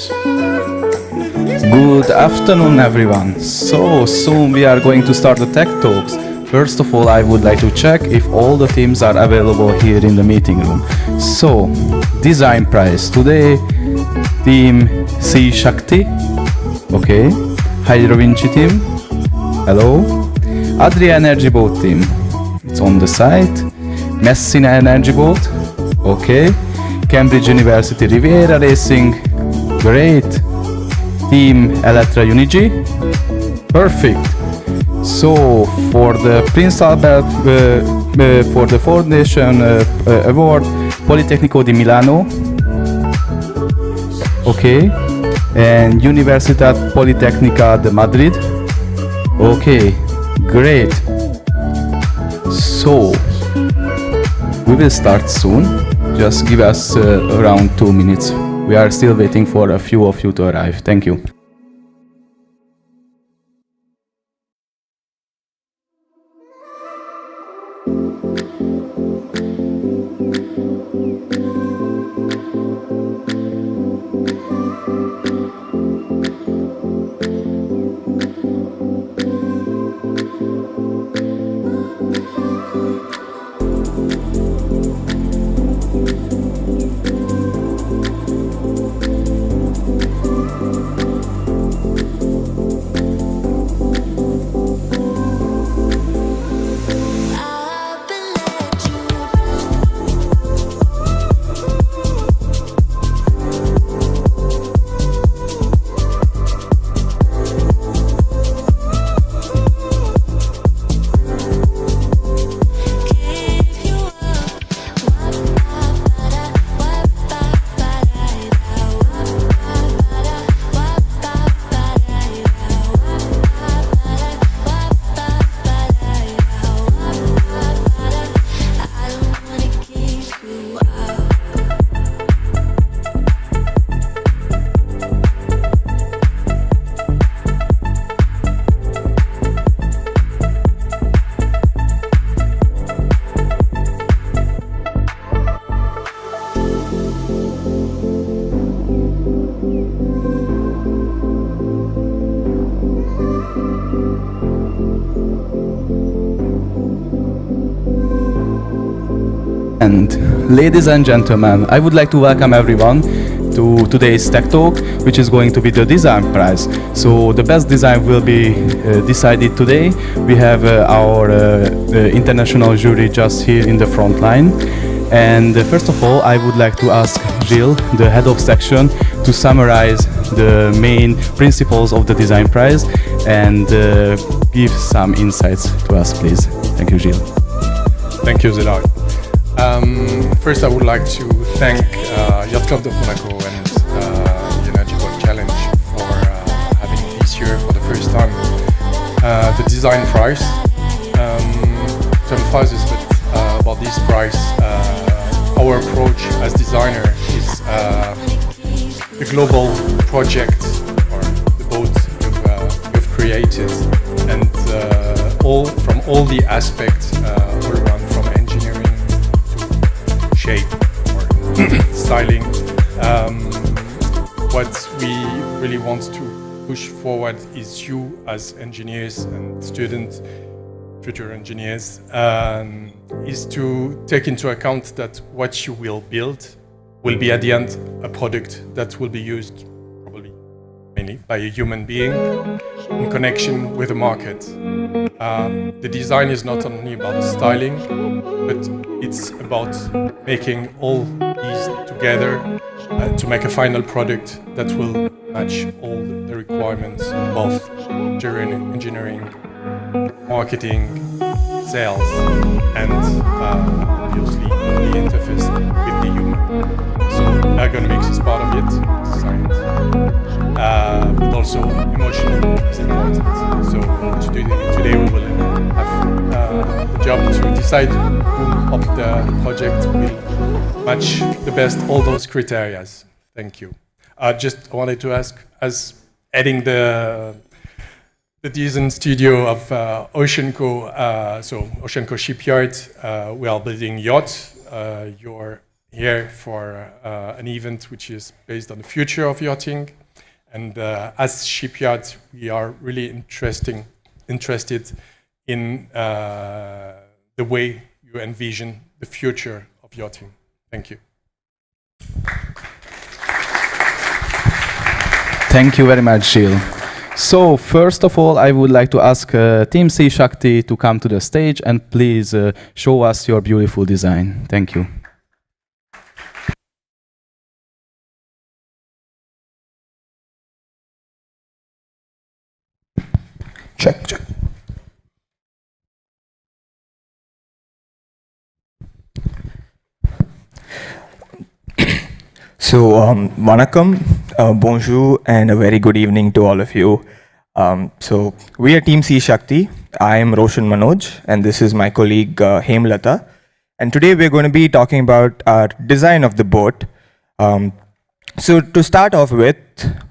Good afternoon, everyone. So soon we are going to start the tech talks. First of all, I would like to check if all the teams are available here in the meeting room. So, design prize. Today, team C Shakti. Okay. HydroVinci Team. Hello. Adria Energy Boat team. It's on the site. Messina Energy Boat. Okay. Cambridge University Riviera Racing. Great. Team Elettra Unige. Perfect. So for the Prince Albert, for the Foundation Award, Politecnico di Milano. Okay. And Universidad Politécnica de Madrid. Okay. Great. So we will start soon. Just give us around 2 minutes. We are still waiting for a few of you to arrive. Thank you. And ladies and gentlemen, I would like to welcome everyone to today's Tech Talk, which is going to be the design prize. So the best design will be decided today. We have our international jury just here in the front line. And first of all, I would like to ask Gilles, the head of section, to summarize the main principles of the design prize and give some insights to us, please. Thank you, Gilles. Thank you, Zilal. First, I would like to thank Yacht Club of Monaco and the Energy Boat Challenge for having this year for the first time the design prize. To emphasize a bit about this prize, our approach as designer is the global project or the boat you've created, and from all the aspects all around, from engineering to shape or styling. What we really want to push forward is you as engineers and students, future engineers, is to take into account that what you will build will be at the end a product that will be used probably mainly by a human being in connection with the market. The design is not only about styling, but it's about making all these together to make a final product that will match all the requirements of engineering, marketing, sales, and obviously the interface with the human. So ergonomics is part of it, science, but also emotional is important. So today we will have the job to decide who of the project will match the best all those criteria. Thank you. Just wanted to ask, as adding the design studio of Oceanco, so Oceanco Shipyard, we are building yachts. You're here for an event which is based on the future of yachting. And as shipyards, we are really interested in the way you envision the future of yachting. Thank you. Thank you very much, Gilles. So, first of all, I would like to ask Team C Shakti to come to the stage and please show us your beautiful design. Thank you. Check, check. So, vanakkam, bonjour, and a very good evening to all of you. So, we are Team C Shakti. I am Roshan Manoj, and this is my colleague Hemlata. And today we're going to be talking about our design of the boat. So, to start off with,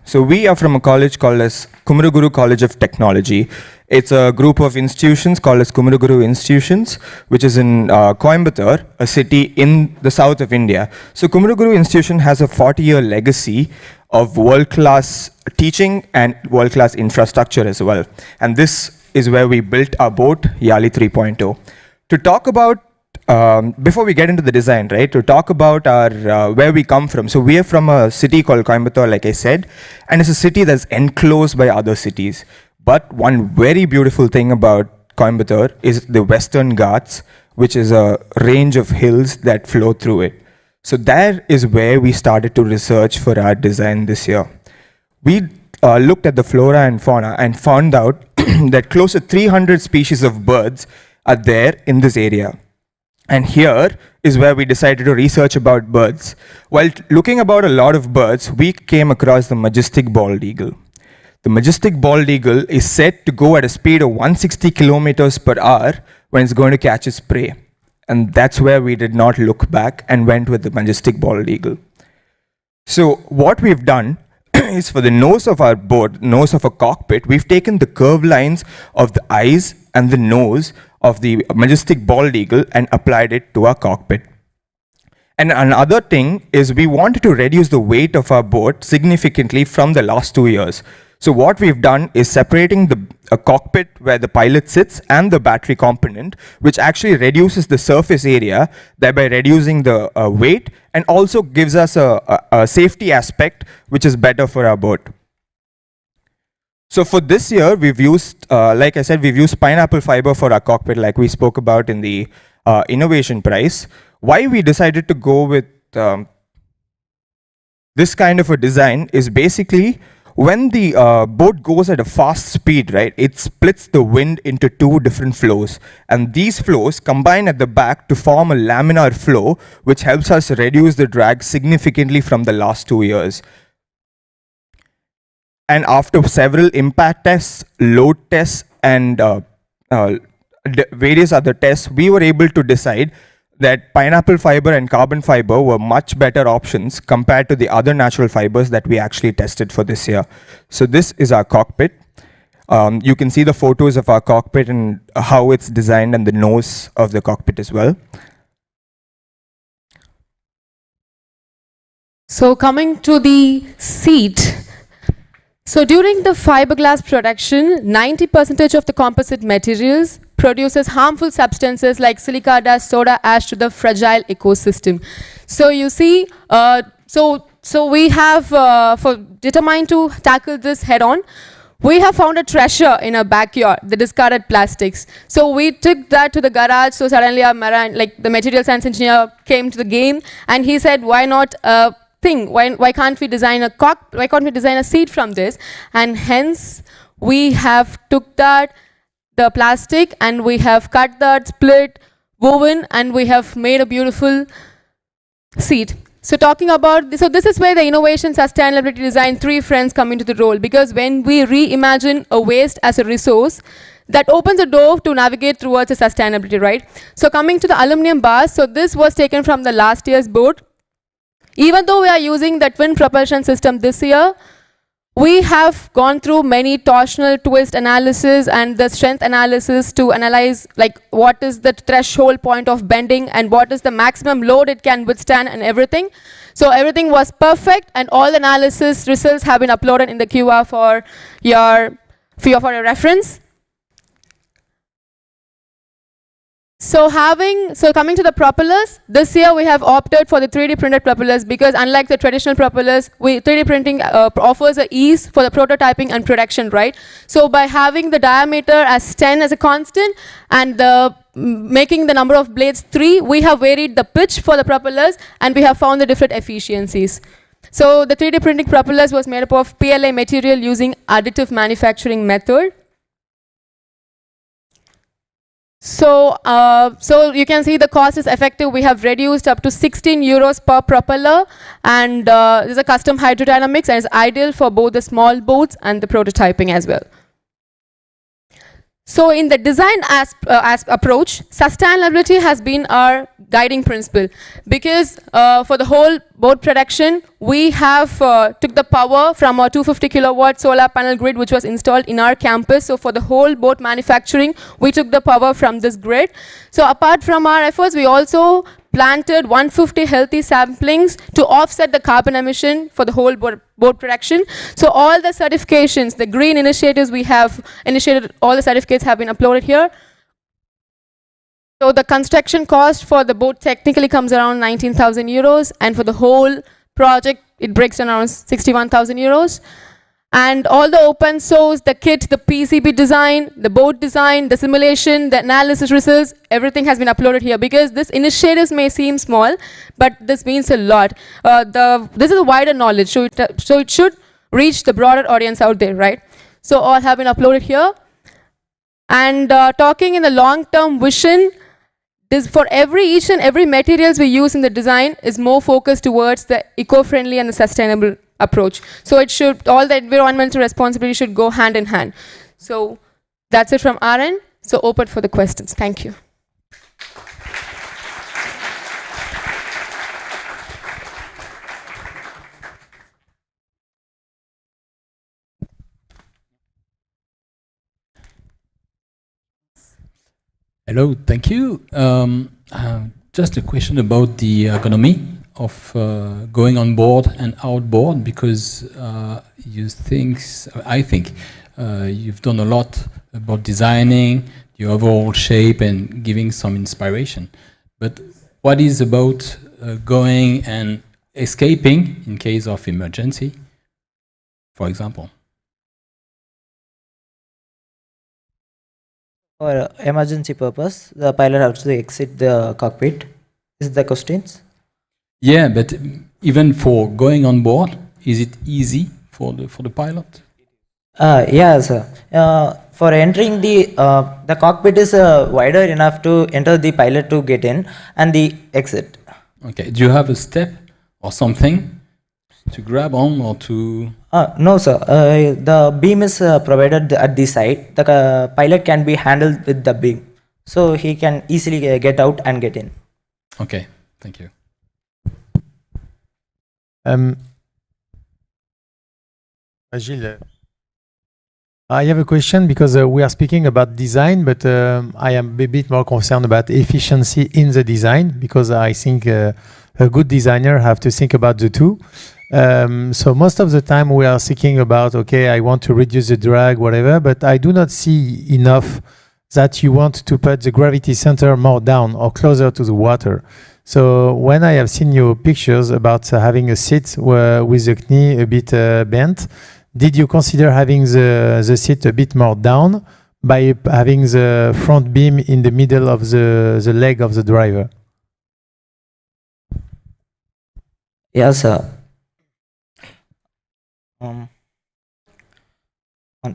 so we are from a college called as Kumaraguru College of Technology. It's a group of institutions called as Kumaraguru Institutions, which is in Coimbatore, a city in the south of India. So Kumaraguru Institution has a 40-year legacy of world-class teaching and world-class infrastructure as well. And this is where we built our boat, Yali 3.0. To talk about before we get into the design, right, to talk about our where we come from. So we are from a city called Coimbatore, like I said, and it's a city that's enclosed by other cities. But one very beautiful thing about Coimbatore is the Western Ghats, which is a range of hills that flow through it. So that is where we started to research for our design this year. We looked at the flora and fauna and found out that close to 300 species of birds are there in this area. And here is where we decided to research about birds. While looking about a lot of birds, we came across the majestic bald eagle. The majestic bald eagle is said to go at a speed of 160 kilometers per hour when it's going to catch its prey. And that's where we did not look back and went with the majestic bald eagle. So what we've done is for the nose of our boat, nose of a cockpit, we've taken the curved lines of the eyes and the nose of the majestic bald eagle and applied it to our cockpit. And another thing is we wanted to reduce the weight of our boat significantly from the last 2 years. So what we've done is separating the cockpit where the pilot sits and the battery component, which actually reduces the surface area, thereby reducing the weight, and also gives us a safety aspect, which is better for our boat. So for this year, we've used, like I said, we've used pineapple fiber for our cockpit, like we spoke about in the Innovation Prize. Why we decided to go with this kind of a design is basically when the boat goes at a fast speed, right, it splits the wind into two different flows. And these flows combine at the back to form a laminar flow, which helps us reduce the drag significantly from the last 2 years. And after several impact tests, load tests, and various other tests, we were able to decide that pineapple fiber and carbon fiber were much better options compared to the other natural fibers that we actually tested for this year. So this is our cockpit. You can see the photos of our cockpit and how it's designed and the nose of the cockpit as well. So coming to the seat. So during the fiberglass production, 90% of the composite materials produces harmful substances like silica dust, soda ash to the fragile ecosystem. So you see, so we have determined to tackle this head on. We have found a treasure in our backyard, the discarded plastics. So we took that to the garage. So suddenly our the material science engineer came to the game, and he said, why not why can't we design a seat from this? And hence we have took that, the plastic, and we have cut that, split, woven, and we have made a beautiful seat. So talking about this, so this is where the innovation, sustainability, design, three friends come into the role, because when we reimagine a waste as a resource, that opens a door to navigate towards a sustainability, right? So coming to the aluminum bars, so this was taken from the last year's boat. Even though we are using the twin propulsion system this year, We have gone through many torsional twist analysis and the strength analysis to analyze like what is the threshold point of bending and what is the maximum load it can withstand and everything. So everything was perfect and all the analysis results have been uploaded in the QR for your reference. So coming to the propellers, this year we have opted for the 3D printed propellers because unlike the traditional propellers, 3D printing offers a ease for the prototyping and production, right? So by having the diameter as 10 as a constant and making the number of blades 3, we have varied the pitch for the propellers and we have found the different efficiencies. So the 3D printing propellers was made up of PLA material using additive manufacturing method. So you can see the cost is effective. We have reduced up to 16 euros per propeller, and this is a custom hydrodynamics and is ideal for both the small boats and the prototyping as well. So in the design approach, sustainability has been our guiding principle because for the whole boat production, we have took the power from our 250 kilowatt solar panel grid which was installed in our campus. So for the whole boat manufacturing, we took the power from this grid. So apart from our efforts, we also planted 150 healthy samplings to offset the carbon emission for the whole boat production. So all the certifications, the green initiatives we have initiated, all the certificates have been uploaded here. So the construction cost for the boat technically comes around 19,000 euros, and for the whole project it breaks down around 61,000 euros. And all the open source, the kit, the PCB design, the boat design, the simulation, the analysis results, everything has been uploaded here because this initiatives may seem small, but this means a lot. This is a wider knowledge, so it should reach the broader audience out there, right? So all have been uploaded here. And talking in the long-term vision, this for each and every materials we use in the design is more focused towards the eco-friendly and the sustainable approach. So it should, all the environmental responsibility should go hand in hand. So that's it from our end. So open for the questions. Thank you. Hello, thank you. Just a question about the ergonomy of going on board and outboard, because I think you've done a lot about designing the overall shape and giving some inspiration. But what is about going and escaping in case of emergency, for example? For emergency purpose, the pilot has to exit the cockpit. Is the questions? Yeah, but even for going on board, is it easy for the pilot? Yeah, sir. For entering the cockpit is wider enough to enter the pilot to get in and the exit. Okay. Do you have a step or something to grab on or to? No, sir. The beam is provided at the side. The pilot can be handled with the beam, so he can easily get out and get in. Okay. Thank you. Gilles, I have a question because we are speaking about design, but I am a bit more concerned about efficiency in the design because I think a good designer have to think about the two. So most of the time we are thinking about, okay, I want to reduce the drag, whatever, but I do not see enough that you want to put the gravity center more down or closer to the water. So when I have seen your pictures about having a seat with the knee a bit bent, did you consider having the seat a bit more down by having the front beam in the middle of the leg of the driver? Yes, sir. One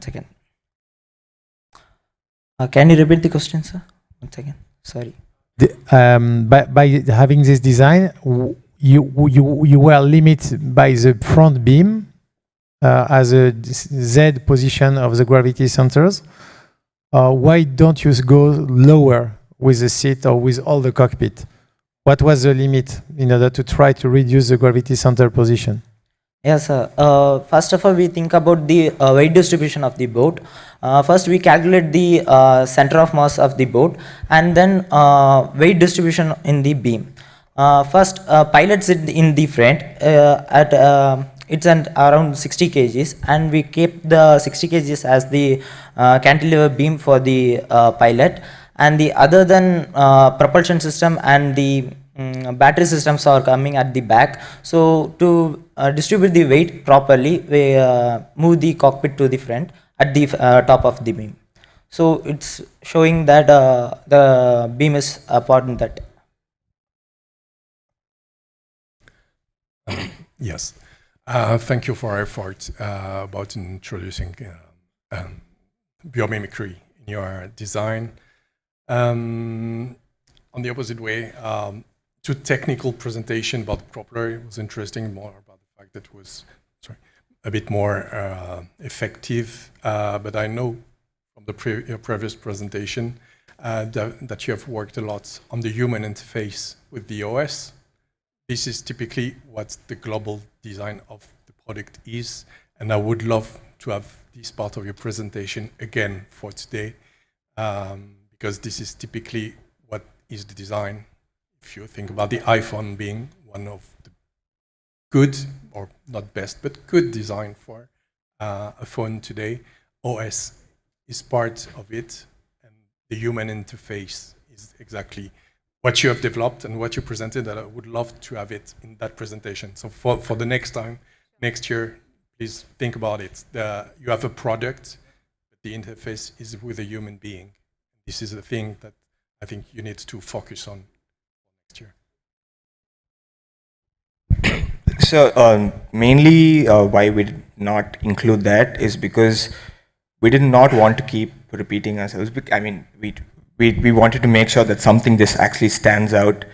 second. Can you repeat the question, sir? One second. Sorry. By having this design, you were limited by the front beam as a Z position of the gravity centers. Why don't you go lower with the seat or with all the cockpit? What was the limit in order to try to reduce the gravity center position? Yes, sir. First of all, we think about the weight distribution of the boat. First, we calculate the center of mass of the boat, and then weight distribution in the beam. First, pilot sit in the front it's around 60 kgs, and we keep the 60 kgs as the cantilever beam for the pilot, and the other than propulsion system and the battery systems are coming at the back. So to distribute the weight properly, we move the cockpit to the front at the top of the beam. So it's showing that the beam is apart in that. Yes. Thank you for your effort about introducing biomimicry in your design. On the opposite way, two technical presentation about the propeller. It was interesting, more about the fact that it was a bit more effective. But I know from the your previous presentation that you have worked a lot on the human interface with the OS. This is typically what the global design of the product is, and I would love to have this part of your presentation again for today, because this is typically what is the design. If you think about the iPhone being one of the good, or not best, but good design for a phone today, OS is part of it, and the human interface is exactly what you have developed and what you presented, that I would love to have it in that presentation. So for the next time, next year, please think about it. You have a product, but the interface is with a human being. This is a thing that I think you need to focus on next year. So mainly why we did not include that is because we did not want to keep repeating ourselves. I mean, we wanted to make sure that something just actually stands out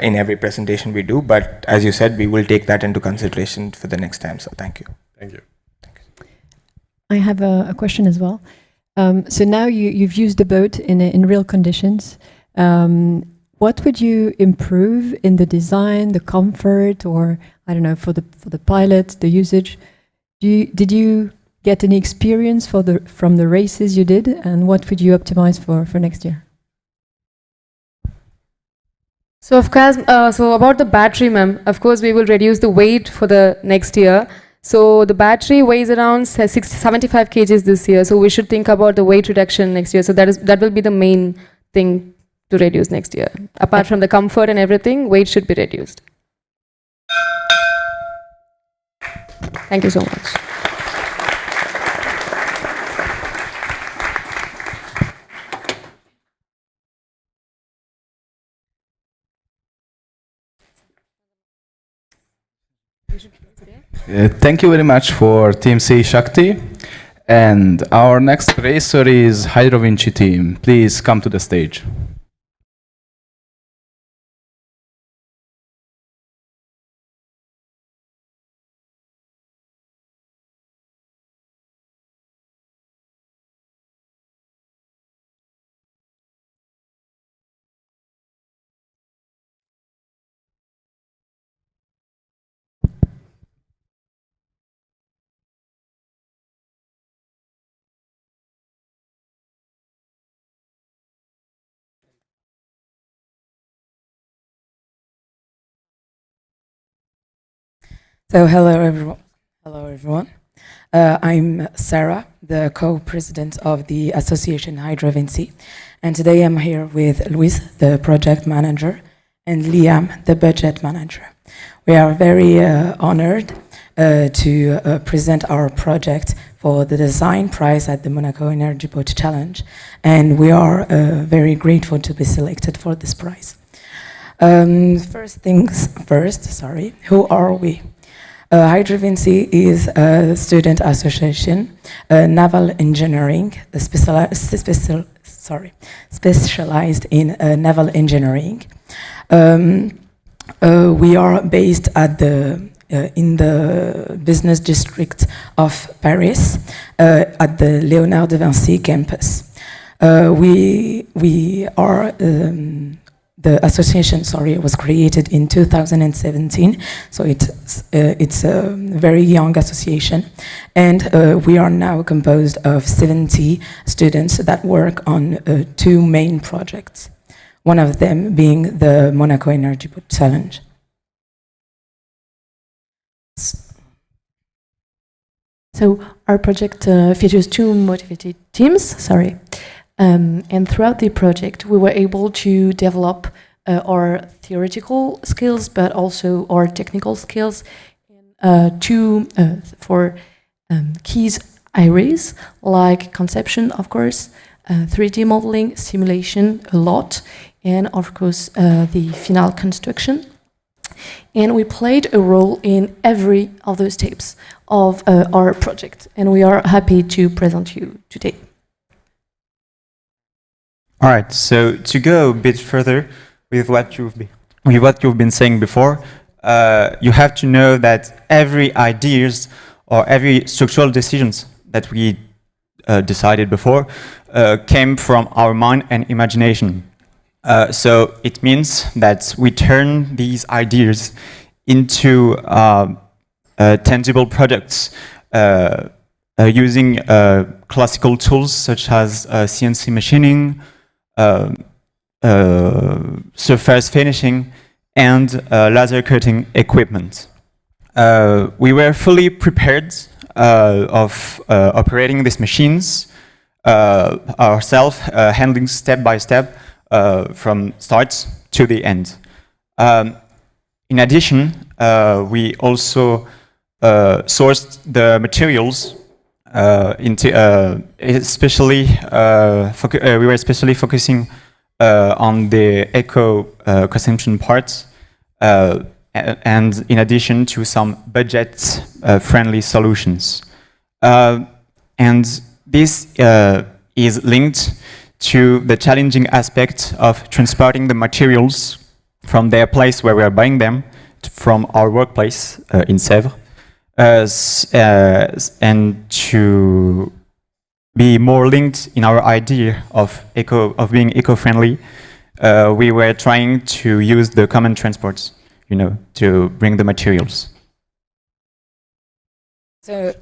in every presentation we do. But as you said, we will take that into consideration for the next time. So thank you. Thank you. I have a question as well. So now you've used the boat in real conditions. What would you improve in the design, the comfort, or I don't know, for the pilot, the usage? Did you get any experience from the races you did, and what would you optimize for next year? So of course, so about the battery, ma'am, of course we will reduce the weight for the next year. So the battery weighs around 75 kgs this year. So we should think about the weight reduction next year. So that will be the main thing to reduce next year. Apart from the comfort and everything, weight should be reduced. Thank you so much. Thank you very much for Team C Shakti. And our next racer is HydroVinci Team. Please come to the stage. So hello everyone. I'm Sarah, the co-president of the association HydroVinci, and today I'm here with Luis, the project manager, and Liam, the budget manager. We are very honored to present our project for the design prize at the Monaco Energy Boat Challenge, and we are very grateful to be selected for this prize. First things first, who are we? HydroVinci is a student association, naval engineering, specialized in naval engineering. We are based at in the business district of Paris, at the Léonard de Vinci campus. We are the association, sorry, was created in 2017, so it's a very young association, and we are now composed of 70 students that work on 2 main projects, one of them being the Monaco Energy Boat Challenge. So our project features 2 motivated teams, and throughout the project we were able to develop our theoretical skills but also our technical skills in for key areas like conception, of course, 3D modeling, simulation a lot, and of course the final construction. And we played a role in every of those steps of our project, and we are happy to present you today. All right, so to go a bit further with what you've been saying before, you have to know that every ideas or every structural decisions that we decided before came from our mind and imagination. So it means that we turn these ideas into tangible products using classical tools such as CNC machining, surface finishing, and laser cutting equipment. We were fully prepared of operating these machines ourselves, handling step by step from start to the end. In addition, we also sourced the materials we were especially focusing on the eco-consumption parts, and in addition to some budget-friendly solutions. And this is linked to the challenging aspect of transporting the materials from their place where we are buying them from our workplace in Sèvres, and to be more linked in our idea of being eco-friendly. We were trying to use the common transports, to bring the materials. So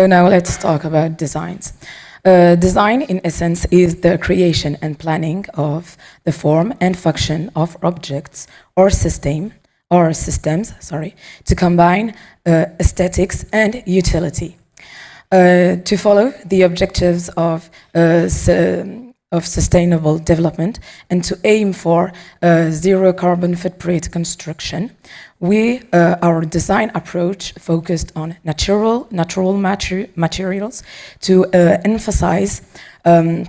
now let's talk about designs. Design, in essence, is the creation and planning of the form and function of objects or systems, to combine aesthetics and utility. To follow the objectives of sustainable development and to aim for zero carbon footprint construction, our design approach focused on natural materials to emphasize the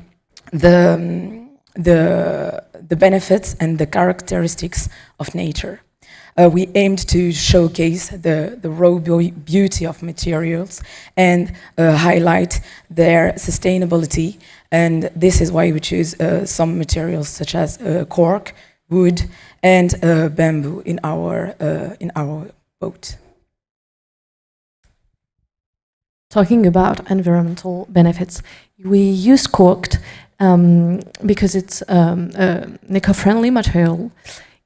benefits and the characteristics of nature. We aimed to showcase the raw beauty of materials and highlight their sustainability, and this is why we choose some materials such as cork, wood, and bamboo in our boat. Talking about environmental benefits, we use cork because it's an eco-friendly material.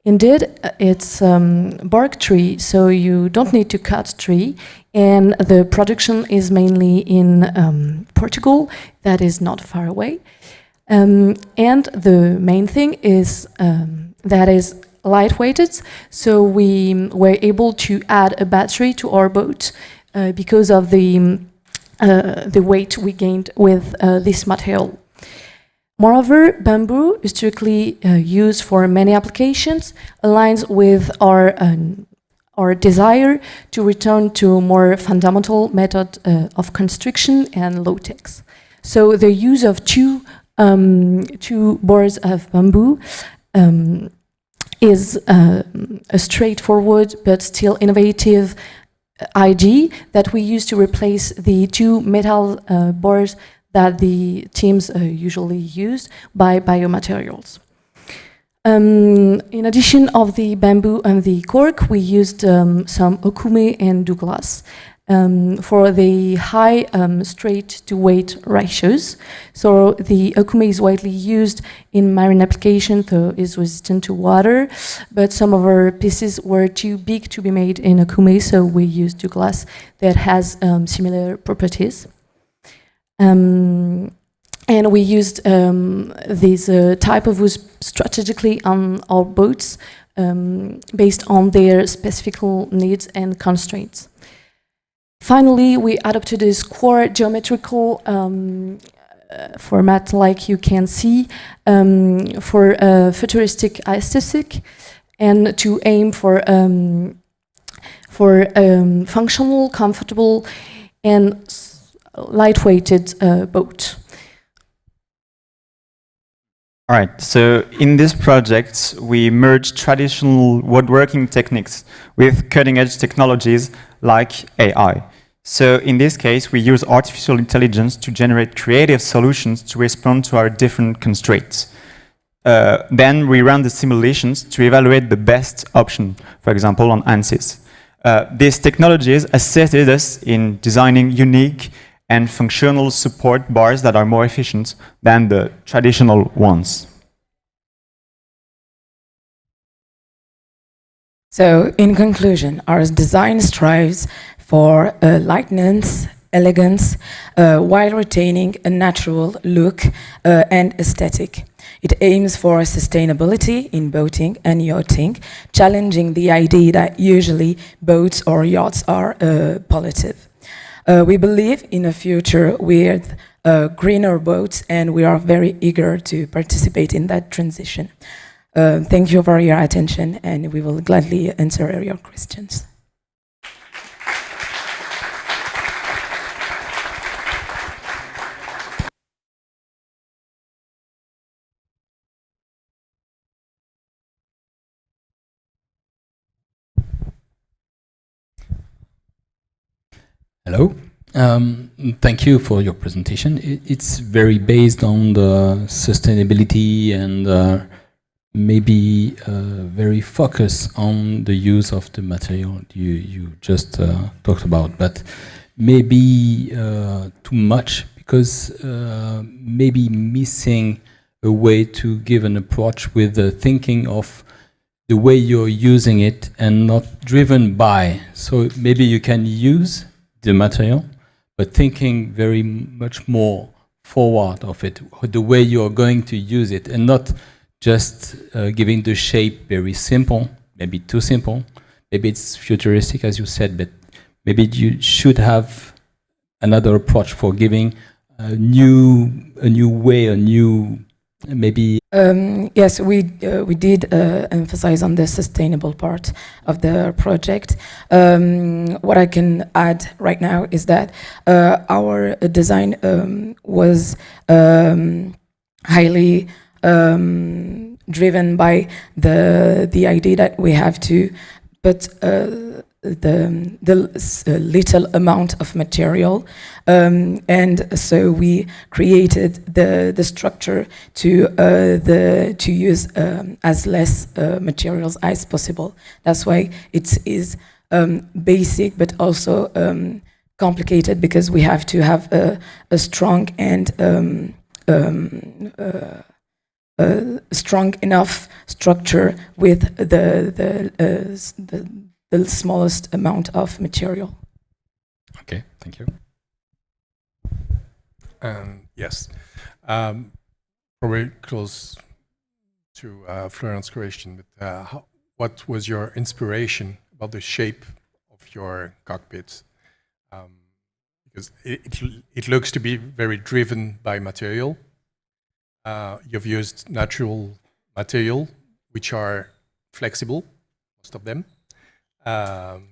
Indeed, it's bark tree, so you don't need to cut tree, and the production is mainly in Portugal, that is not far away. And the main thing is that is lightweighted, so we were able to add a battery to our boat because of the weight we gained with this material. Moreover, bamboo is strictly used for many applications, aligns with our desire to return to a more fundamental method of construction and low-tech. So the use of two boards of bamboo is a straightforward but still innovative idea that we use to replace the 2 metal boards that the teams usually use by biomaterials. In addition of the bamboo and the cork, we used some okume and Douglas. for the high straight to weight ratios. So the okume is widely used in marine application, so is resistant to water, but some of our pieces were too big to be made in okume, so we used glass that has similar properties. And we used this type of wood strategically on our boats based on their specific needs and constraints. Finally, we adopted a square geometrical format like you can see for futuristic aesthetic and to aim for functional, comfortable and lightweighted boat. All right, so in this project, we merged traditional woodworking techniques with cutting-edge technologies like AI. So in this case, we use artificial intelligence to generate creative solutions to respond to our different constraints. Then we run the simulations to evaluate the best option, for example, on ANSYS. These technologies assisted us in designing unique and functional support bars that are more efficient than the traditional ones. So, in conclusion, our design strives for lightness, elegance, while retaining a natural look and aesthetic. It aims for sustainability in boating and yachting, challenging the idea that usually boats or yachts are pollutive. We believe in a future with greener boats, and we are very eager to participate in that transition. Thank you for your attention, and we will gladly answer your questions. Hello. Thank you for your presentation. It's very based on the sustainability and maybe very focused on the use of the material you just talked about, but maybe too much, because maybe missing a way to give an approach with the thinking of the way you're using it and not driven by. So maybe you can use the material, but thinking very much more forward of it, the way you're going to use it, and not just giving the shape very simple, maybe too simple. Maybe it's futuristic, as you said, but maybe you should have another approach for giving a new way, a new maybe. Yes, we did emphasize on the sustainable part of the project. What I can add right now is that our design was highly driven by the idea that we have to put the little amount of material, and so we created the structure to use as less materials as possible. That's why it is basic but also complicated, because we have to have a strong and strong enough structure with the smallest amount of material. Okay, thank you. Yes, probably close to Florent's question, but what was your inspiration about the shape of your cockpit? Because it looks to be very driven by material. You've used natural material, which are flexible, most of them,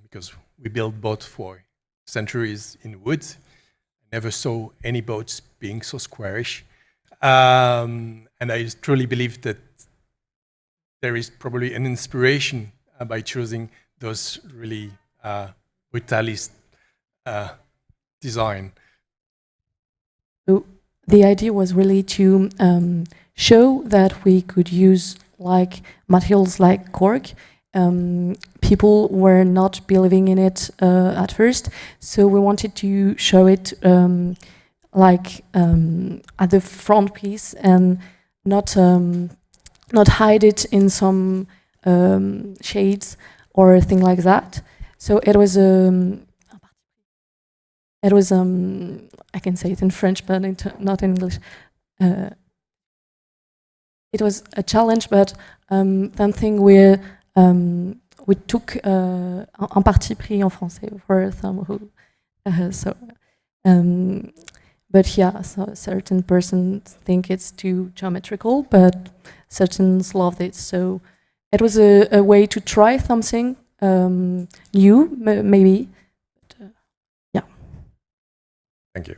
because we built boats for centuries in wood. I never saw any boats being so squarish. And I truly believe that there is probably an inspiration by choosing those really brutalist design. The idea was really to show that we could use like materials like cork people were not believing in it at first. So we wanted to show it like at the front piece and not hide it in some shades or thing like that. So it was I can say it in French, but not in English. It was a challenge, but something we took en partie pris en français for some who but yeah, so certain persons think it's too geometrical, but certain love it. So it was a way to try something new, maybe. But, yeah. Thank you.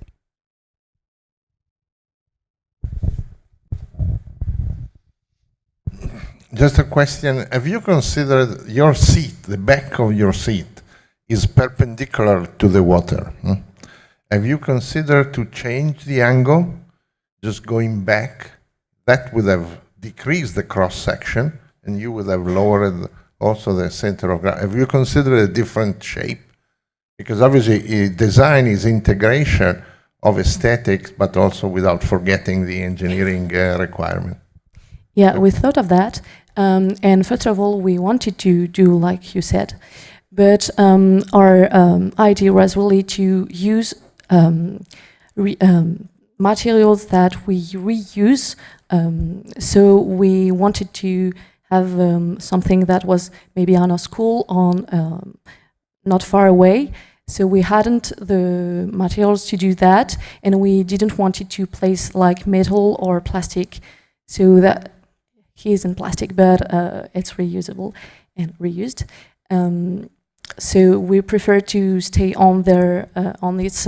Just a question. Have you considered your seat, the back of your seat, is perpendicular to the water? Have you considered to change the angle, just going back? That would have decreased the cross section, and you would have lowered also the center of gravity. Have you considered a different shape? Because obviously design is integration of aesthetics, but also without forgetting the engineering requirement. Yeah, we thought of that. And first of all, we wanted to do like you said, but our idea was really to use materials that we reuse. So we wanted to have something that was maybe on a school on not far away. So we hadn't the materials to do that, and we didn't want it to place like metal or plastic. So that he isn't plastic, but it's reusable and reused. So we prefer to stay on their on this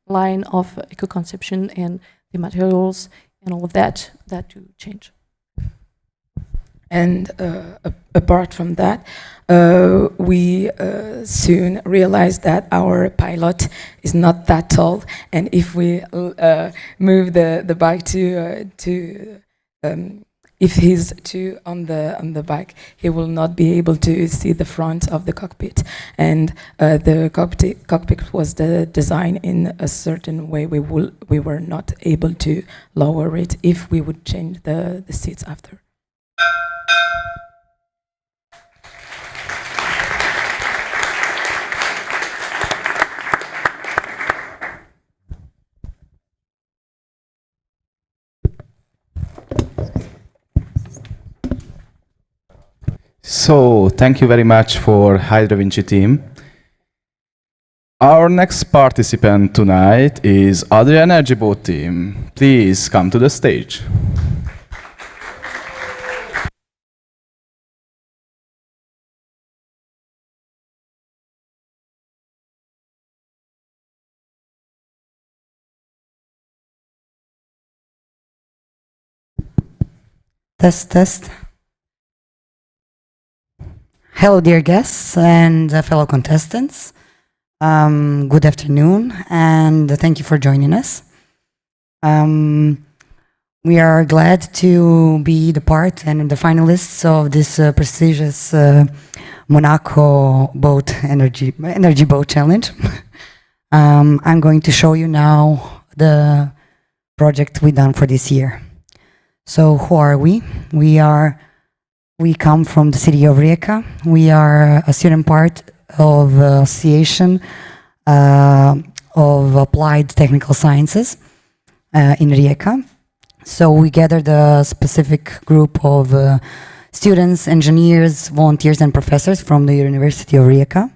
line of eco-conception and the materials and all of that to change. And apart from that, we soon realized that our pilot is not that tall, and if we move the bike to if he's too on the back, he will not be able to see the front of the cockpit. And the cockpit was designed in a certain way. We were not able to lower it if we would change the seats after. So, thank you very much for HydroVinci team. Our next participant tonight is Adria Energy Boat team. Please come to the stage. Test. Hello, dear guests and fellow contestants. Good afternoon, and thank you for joining us. We are glad to be the part and the finalists of this prestigious Monaco Energy Boat Challenge. I'm going to show you now the project we've done for this year. So, who are we? We come from the city of Rijeka. We are a student part of the Association of Applied Technical Sciences in Rijeka. So we gathered a specific group of students, engineers, volunteers, and professors from the University of Rijeka.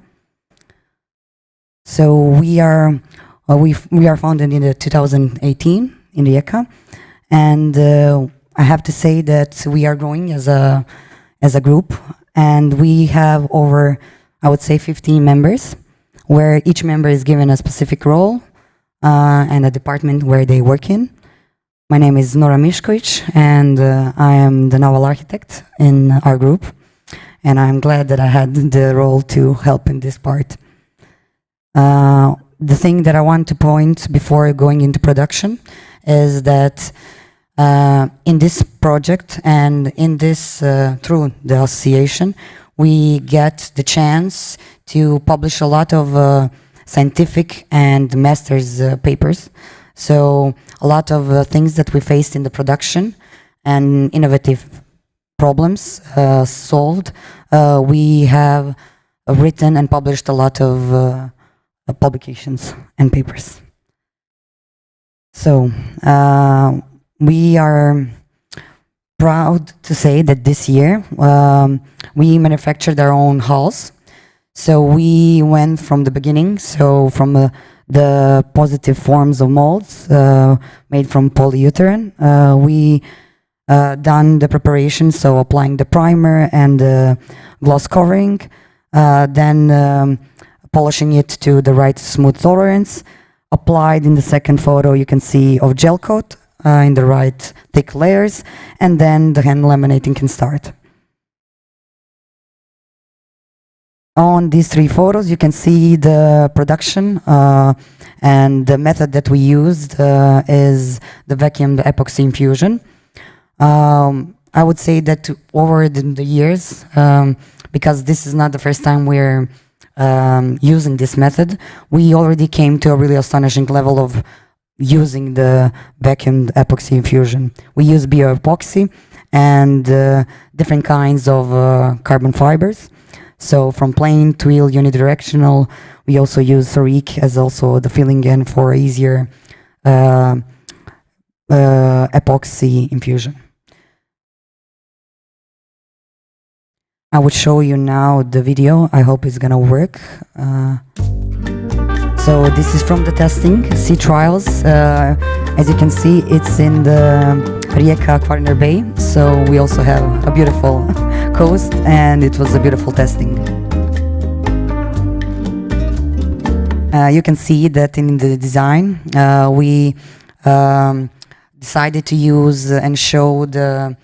So we are founded in 2018 in Rijeka, and I have to say that we are growing as a group, and we have over, I would say, 15 members, where each member is given a specific role and a department where they work in. My name is Nora Mišković, and I am the naval architect in our group, and I'm glad that I had the role to help in this part. The thing that I want to point before going into production is that in this project and in this through the association, we get the chance to publish a lot of scientific and master's papers. So a lot of things that we faced in the production and innovative problems solved. We have written and published a lot of publications and papers. So we are proud to say that this year we manufactured our own hulls. So we went from the beginning, so from the positive forms of molds made from polyurethane. We done the preparation, so applying the primer and the gloss covering, then polishing it to the right smooth tolerance. Applied in the second photo, you can see of gel coat in the right thick layers, and then the hand laminating can start. On these three photos, you can see the production, and the method that we used is the vacuumed epoxy infusion. I would say that over the years, because this is not the first time we're using this method, we already came to a really astonishing level of using the vacuumed epoxy infusion. We use bio-epoxy and different kinds of carbon fibers. So from plain, twill, unidirectional, we also use ceramic as also the filling in for easier epoxy infusion. I would show you now the video. I hope it's gonna work. So this is from the testing, sea trials. As you can see, it's in the Riviera Corner Bay. So we also have a beautiful coast, and it was a beautiful testing. You can see that in the design, we decided to use and show the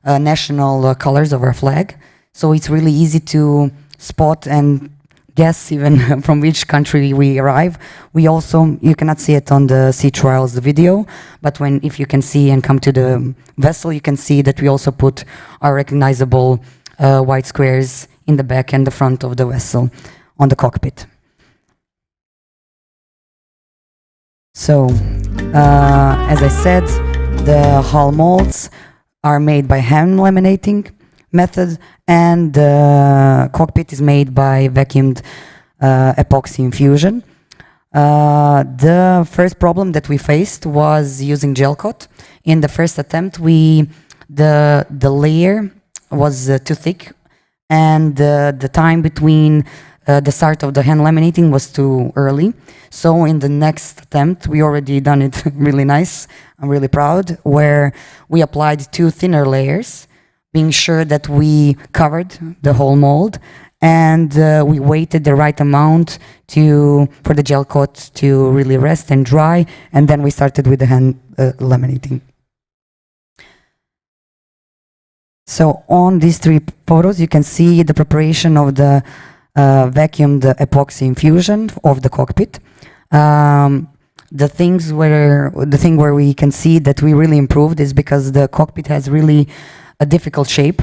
national colors of our flag. So it's really easy to spot and guess even from which country we arrive. We also, you cannot see it on the sea trials, the video, but if you can see and come to the vessel, you can see that we also put our recognizable white squares in the back and the front of the vessel on the cockpit. So, as I said, the hull molds are made by hand laminating method, and the cockpit is made by vacuumed epoxy infusion. The first problem that we faced was using gel coat. In the first attempt, the layer was too thick, and the time between the start of the hand laminating was too early. So in the next attempt, we already done it really nice. I'm really proud, where we applied 2 thinner layers, being sure that we covered the whole mold, and we waited the right amount for the gel coat to really rest and dry, and then we started with the hand laminating. So on these 3 photos, you can see the preparation of the vacuumed epoxy infusion of the cockpit. The thing where we can see that we really improved is because the cockpit has really a difficult shape,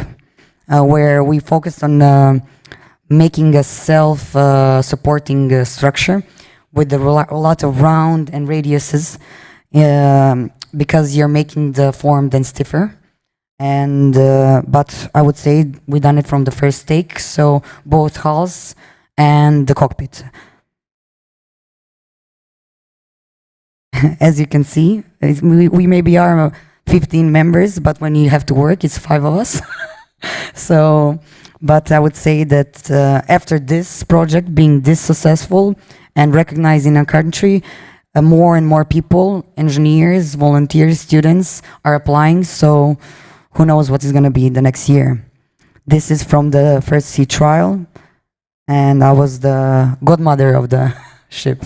where we focused on making a self-supporting structure with a lot of round and radiuses, because you're making the form then stiffer. And but I would say we done it from the first take, so both hulls and the cockpit. As you can see, we maybe are 15 members, but when you have to work, it's 5 of us. So, but I would say that after this project being this successful and recognized in our country, more and more people, engineers, volunteers, students are applying. So who knows what is going to be the next year. This is from the first sea trial, and I was the godmother of the ship.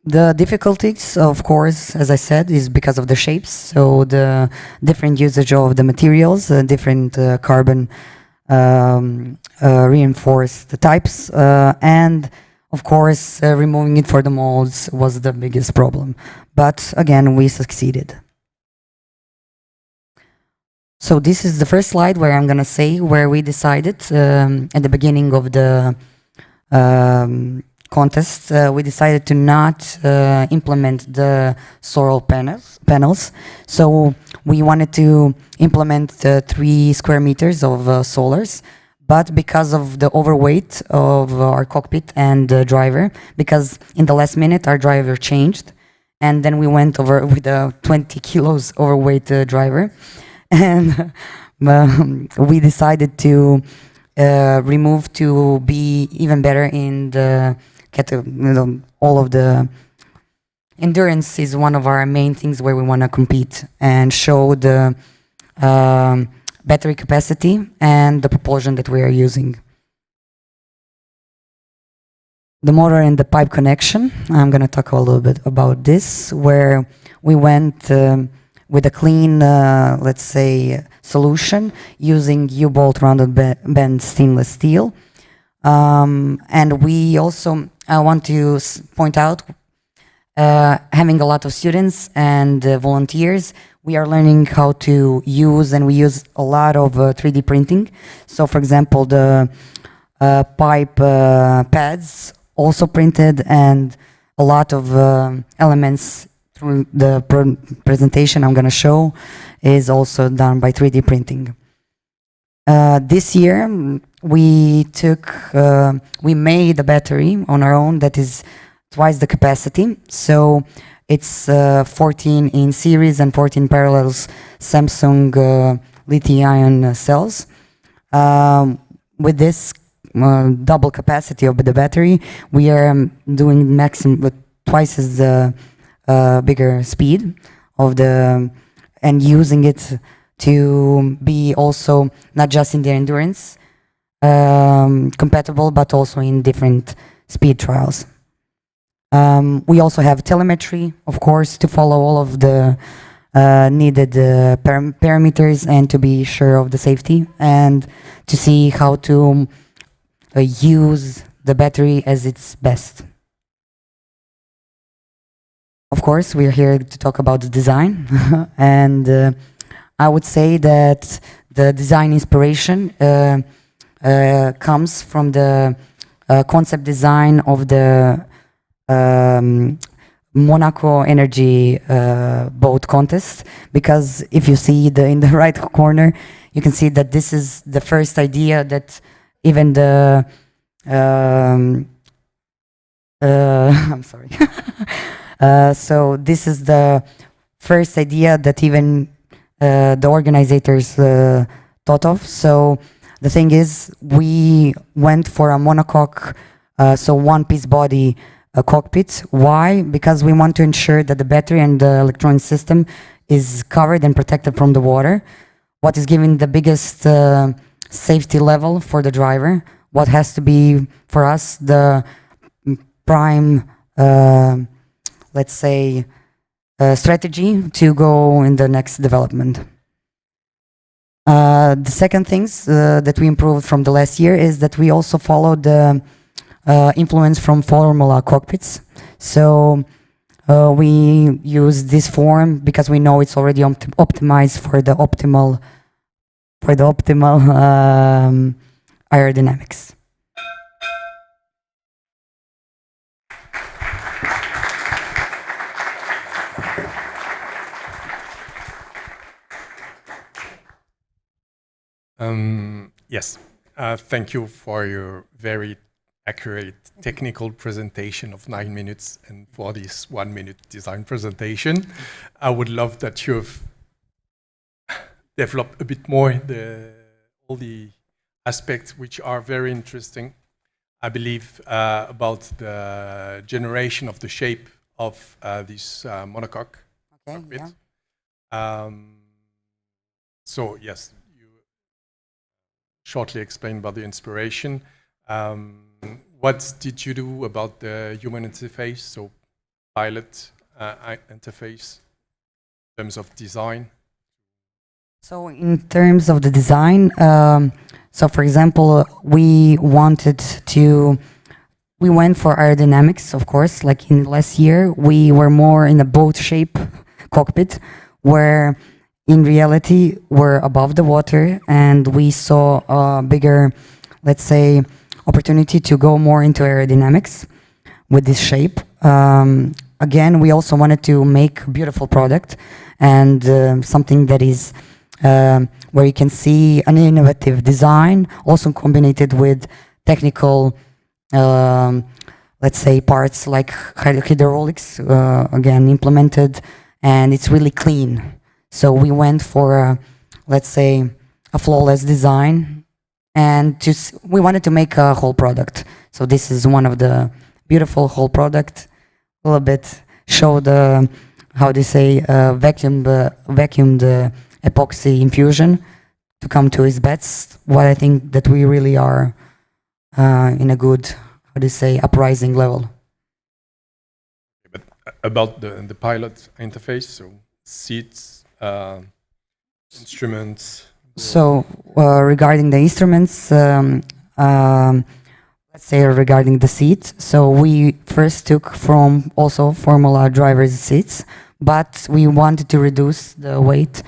The difficulties, of course, as I said, is because of the shapes. So the different usage of the materials, different carbon reinforced types, and of course, removing it for the molds was the biggest problem. But again, we succeeded. So this is the first slide where I'm gonna say where we decided at the beginning of the contest, we decided to not implement the solar panels. So we wanted to implement 3 square meters of solars, but because of the overweight of our cockpit and the driver, because in the last minute our driver changed, and then we went over with a 20 kilos overweight driver, and we decided to remove to be even better in the all of the endurance is one of our main things where we want to compete and show the battery capacity and the propulsion that we are using. The motor and the pipe connection, I'm going to talk a little bit about this, where we went with a clean, let's say, solution using U-bolt rounded bend stainless steel. And we also, I want to point out, having a lot of students and volunteers, we are learning how to use, and we use a lot of 3D printing. So for example, the pipe pads also printed, and a lot of elements through the presentation I'm going to show is also done by 3D printing. This year we made a battery on our own that is twice the capacity. So it's 14 in series and 14 parallels Samsung lithium-ion cells. With this double capacity of the battery, we are doing maximum twice as the bigger speed of the, and using it to be also not just in the endurance compatible, but also in different speed trials. We also have telemetry, of course, to follow all of the needed parameters and to be sure of the safety and to see how to use the battery as its best. Of course, we are here to talk about the design, and I would say that the design inspiration comes from the concept design of the Monaco Energy Boat contest, because if you see in the right corner, you can see that this is the first idea that even the I'm sorry. So this is the first idea that even the organizers thought of. So the thing is, we went for a monocoque, so one-piece body cockpit. Why? Because we want to ensure that the battery and the electronic system is covered and protected from the water. What is giving the biggest safety level for the driver? What has to be for us the prime, let's say, strategy to go in the next development. The second things that we improved from the last year is that we also followed the influence from Formula cockpits. So we use this form because we know it's already optimized for the optimal aerodynamics. Yes, thank you for your very accurate technical presentation of 9 minutes and for this 1 minute design presentation. I would love that you've developed a bit more all the aspects which are very interesting. I believe about the generation of the shape of this monocoque cockpit. Yeah. So yes, you shortly explained about the inspiration. What did you do about the human interface, so pilot interface, in terms of design? So in terms of the design, so for example, we went for aerodynamics, of course. Like in last year, we were more in a boat shape cockpit, where in reality, we're above the water, and we saw a bigger, let's say, opportunity to go more into aerodynamics with this shape. Again, we also wanted to make a beautiful product and something that is where you can see an innovative design, also combined with technical, let's say, parts like hydraulics, again, implemented, and it's really clean. So we went for, let's say, a flawless design, and we wanted to make a whole product. So this is one of the beautiful whole product. A little bit show the, how do you say, vacuumed epoxy infusion to come to its best. What I think that we really are in a good, how do you say, uprising level. But about the pilot interface, so seats, instruments. So regarding the instruments, let's say regarding the seats, so we first took from also Formula driver's seats, but we wanted to reduce the weight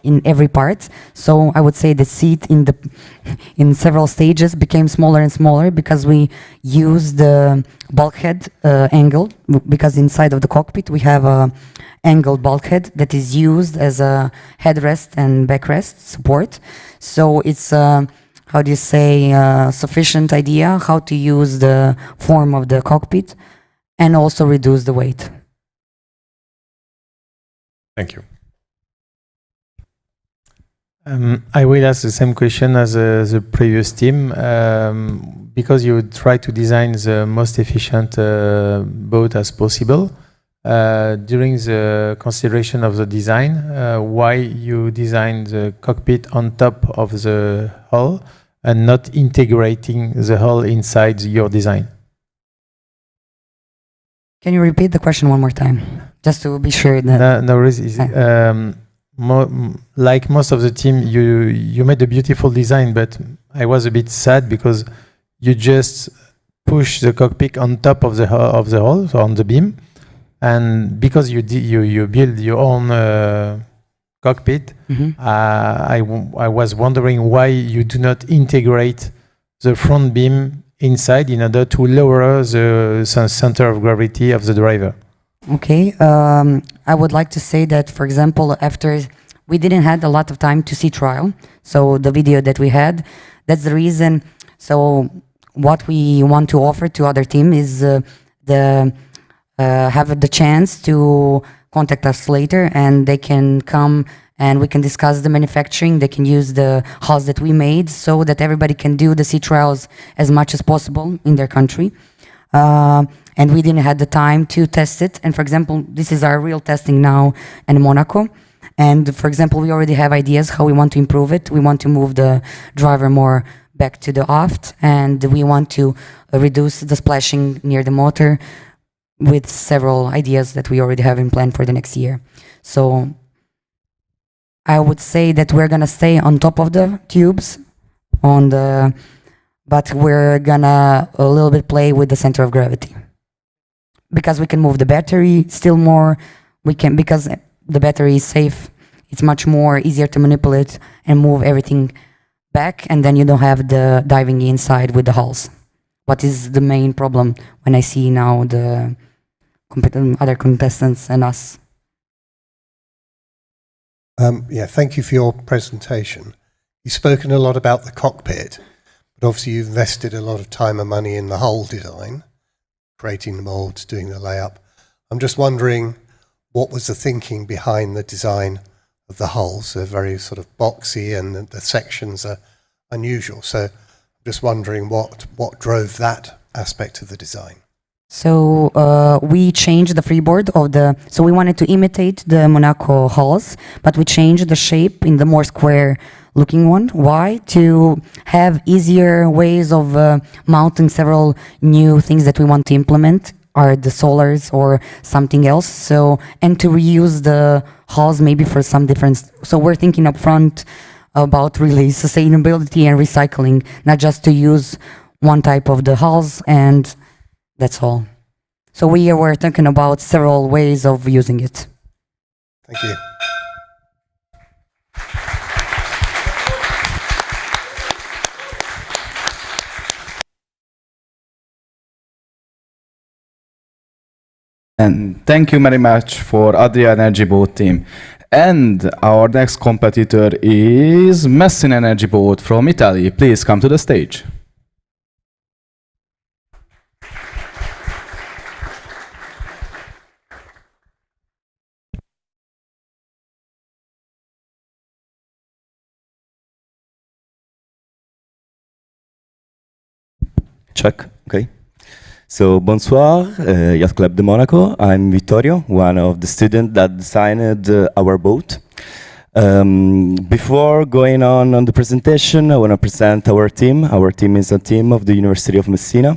in every part. So I would say the seat in several stages became smaller and smaller because we used the bulkhead angle, because inside of the cockpit we have a angled bulkhead that is used as a headrest and backrest support. So it's how do you say, sufficient idea how to use the form of the cockpit and also reduce the weight. Thank you. I will ask the same question as the previous team. Because you try to design the most efficient boat as possible, during the consideration of the design, why you design the cockpit on top of the hull and not integrating the hull inside your design? Can you repeat the question one more time, just to be sure that... No, like most of the team, you made a beautiful design, but I was a bit sad because you just push the cockpit on top of the hull, so on the beam, and because you build your own cockpit, I was wondering why you do not integrate the front beam inside in order to lower the center of gravity of the driver. Okay, I would like to say that, for example, after we didn't have a lot of time to see trial, so the video that we had, that's the reason. So what we want to offer to other team is have the chance to contact us later, and they can come and we can discuss the manufacturing. They can use the hulls that we made so that everybody can do the sea trials as much as possible in their country. And we didn't have the time to test it. And for example, this is our real testing now in Monaco. And for example, we already have ideas how we want to improve it. We want to move the driver more back to the aft, and we want to reduce the splashing near the motor with several ideas that we already have in plan for the next year. So I would say that we're gonna stay on top of the tubes, but we're gonna a little bit play with the center of gravity. Because we can move the battery still more, because the battery is safe, it's much more easier to manipulate and move everything back, and then you don't have the diving inside with the hulls. What is the main problem when I see now the other contestants and us? Yeah, thank you for your presentation. You've spoken a lot about the cockpit, but obviously you've invested a lot of time and money in the hull design, creating the molds, doing the layup. I'm just wondering, what was the thinking behind the design of the hulls? They're very sort of boxy and the sections are unusual. So I'm just wondering what drove that aspect of the design. So we changed the freeboard so we wanted to imitate the Monaco hulls, but we changed the shape in the more square looking one. Why? To have easier ways of mounting several new things that we want to implement, are the solars or something else. So, and to reuse the hulls maybe for some different. So we're thinking up front about really sustainability and recycling, not just to use one type of the hulls, and that's all. So we were thinking about several ways of using it. Thank you. And thank you very much for Adria Energy Boat team. And our next competitor is Messina Energy Boat from Italy. Please come to the stage. Check, okay. So, bonsoir, Yacht Club de Monaco. I'm Vittorio, one of the students that designed our boat. Before going on the presentation, I want to present our team. Our team is a team of the University of Messina.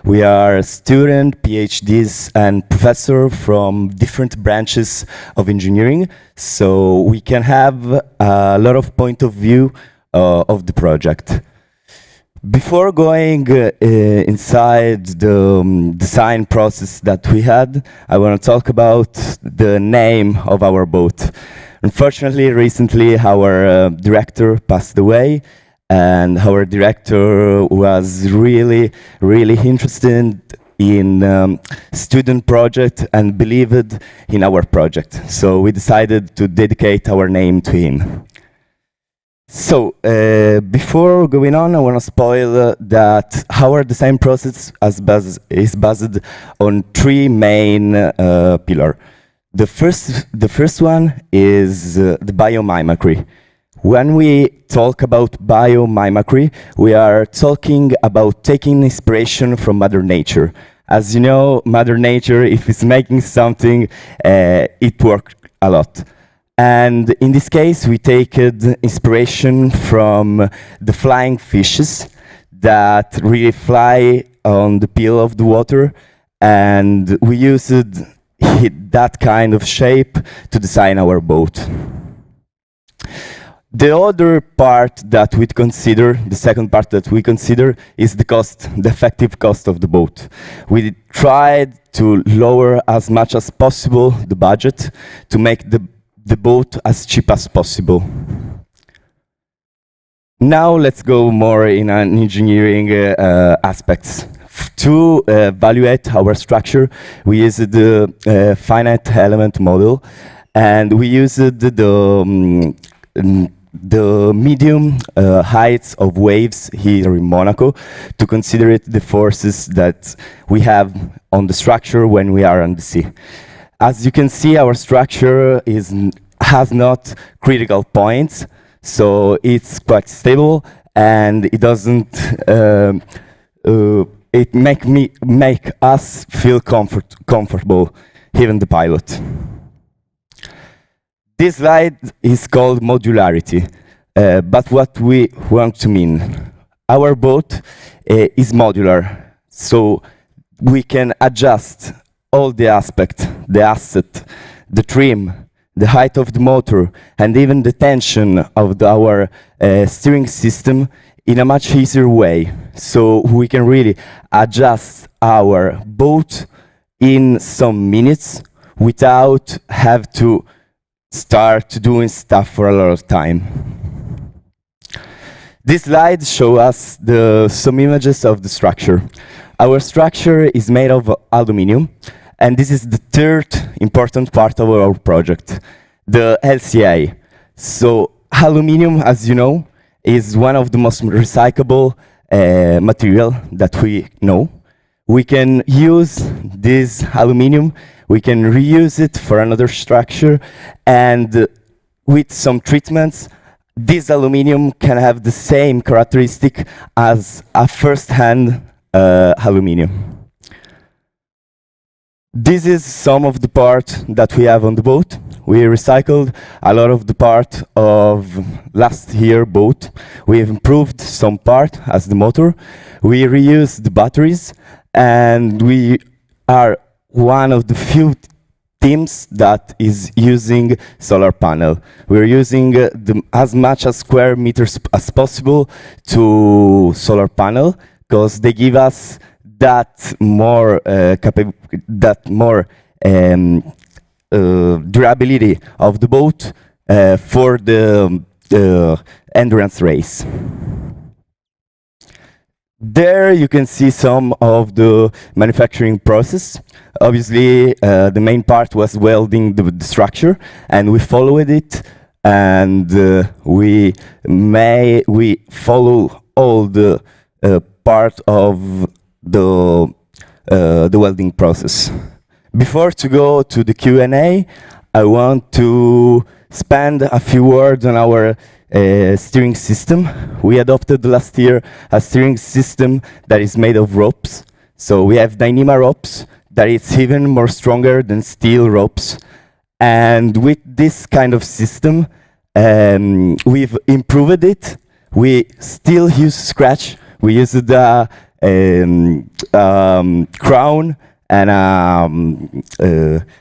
We are students, PhDs, and professors from different branches of engineering, so we can have a lot of point of view of the project. Before going inside the design process that we had, I want to talk about the name of our boat. Unfortunately, recently our director passed away, and our director was really interested in student project and believed in our project. So we decided to dedicate our name to him. So, before going on, I want to spoil that our design process is based on three main pillars. The first one is the biomimicry. When we talk about biomimicry, we are talking about taking inspiration from Mother Nature. As you know, Mother Nature, if it's making something, it works a lot. And in this case, we take inspiration from the flying fishes that really fly on the peel of the water, and we used that kind of shape to design our boat. The other part that we consider, the second part that we consider, is the cost, the effective cost of the boat. We tried to lower as much as possible the budget to make the boat as cheap as possible. Now let's go more in an engineering aspects. To evaluate our structure, we used the finite element model, and we used the medium heights of waves here in Monaco to consider the forces that we have on the structure when we are on the sea. As you can see, our structure has not critical points, so it's quite stable, and it doesn't. It make us feel comfortable, even the pilot. This slide is called modularity, but what we want to mean. Our boat is modular, so we can adjust all the aspects, the asset, the trim, the height of the motor, and even the tension of our steering system in a much easier way. So we can really adjust our boat in some minutes without have to start doing stuff for a lot of time. This slide shows us some images of the structure. Our structure is made of aluminum, and this is the third important part of our project, the LCA. So aluminum, as you know, is one of the most recyclable material that we know. We can use this aluminum, we can reuse it for another structure, and with some treatments, this aluminum can have the same characteristic as a first-hand aluminum. This is some of the part that we have on the boat. We recycled a lot of the part of last year boat. We have improved some part as the motor. We reused the batteries, and we are one of the few teams that is using solar panel. We're using as much as square meters as possible to solar panel, because they give us that more durability of the boat for the endurance race. There you can see some of the manufacturing process. Obviously, the main part was welding the structure, and we followed it, and we follow all the part of the welding process. Before to go to the Q&A, I want to spend a few words on our steering system. We adopted last year a steering system that is made of ropes. So we have Dyneema ropes that is even more stronger than steel ropes. And with this kind of system, we've improved it. We still use scratch. We use the crown and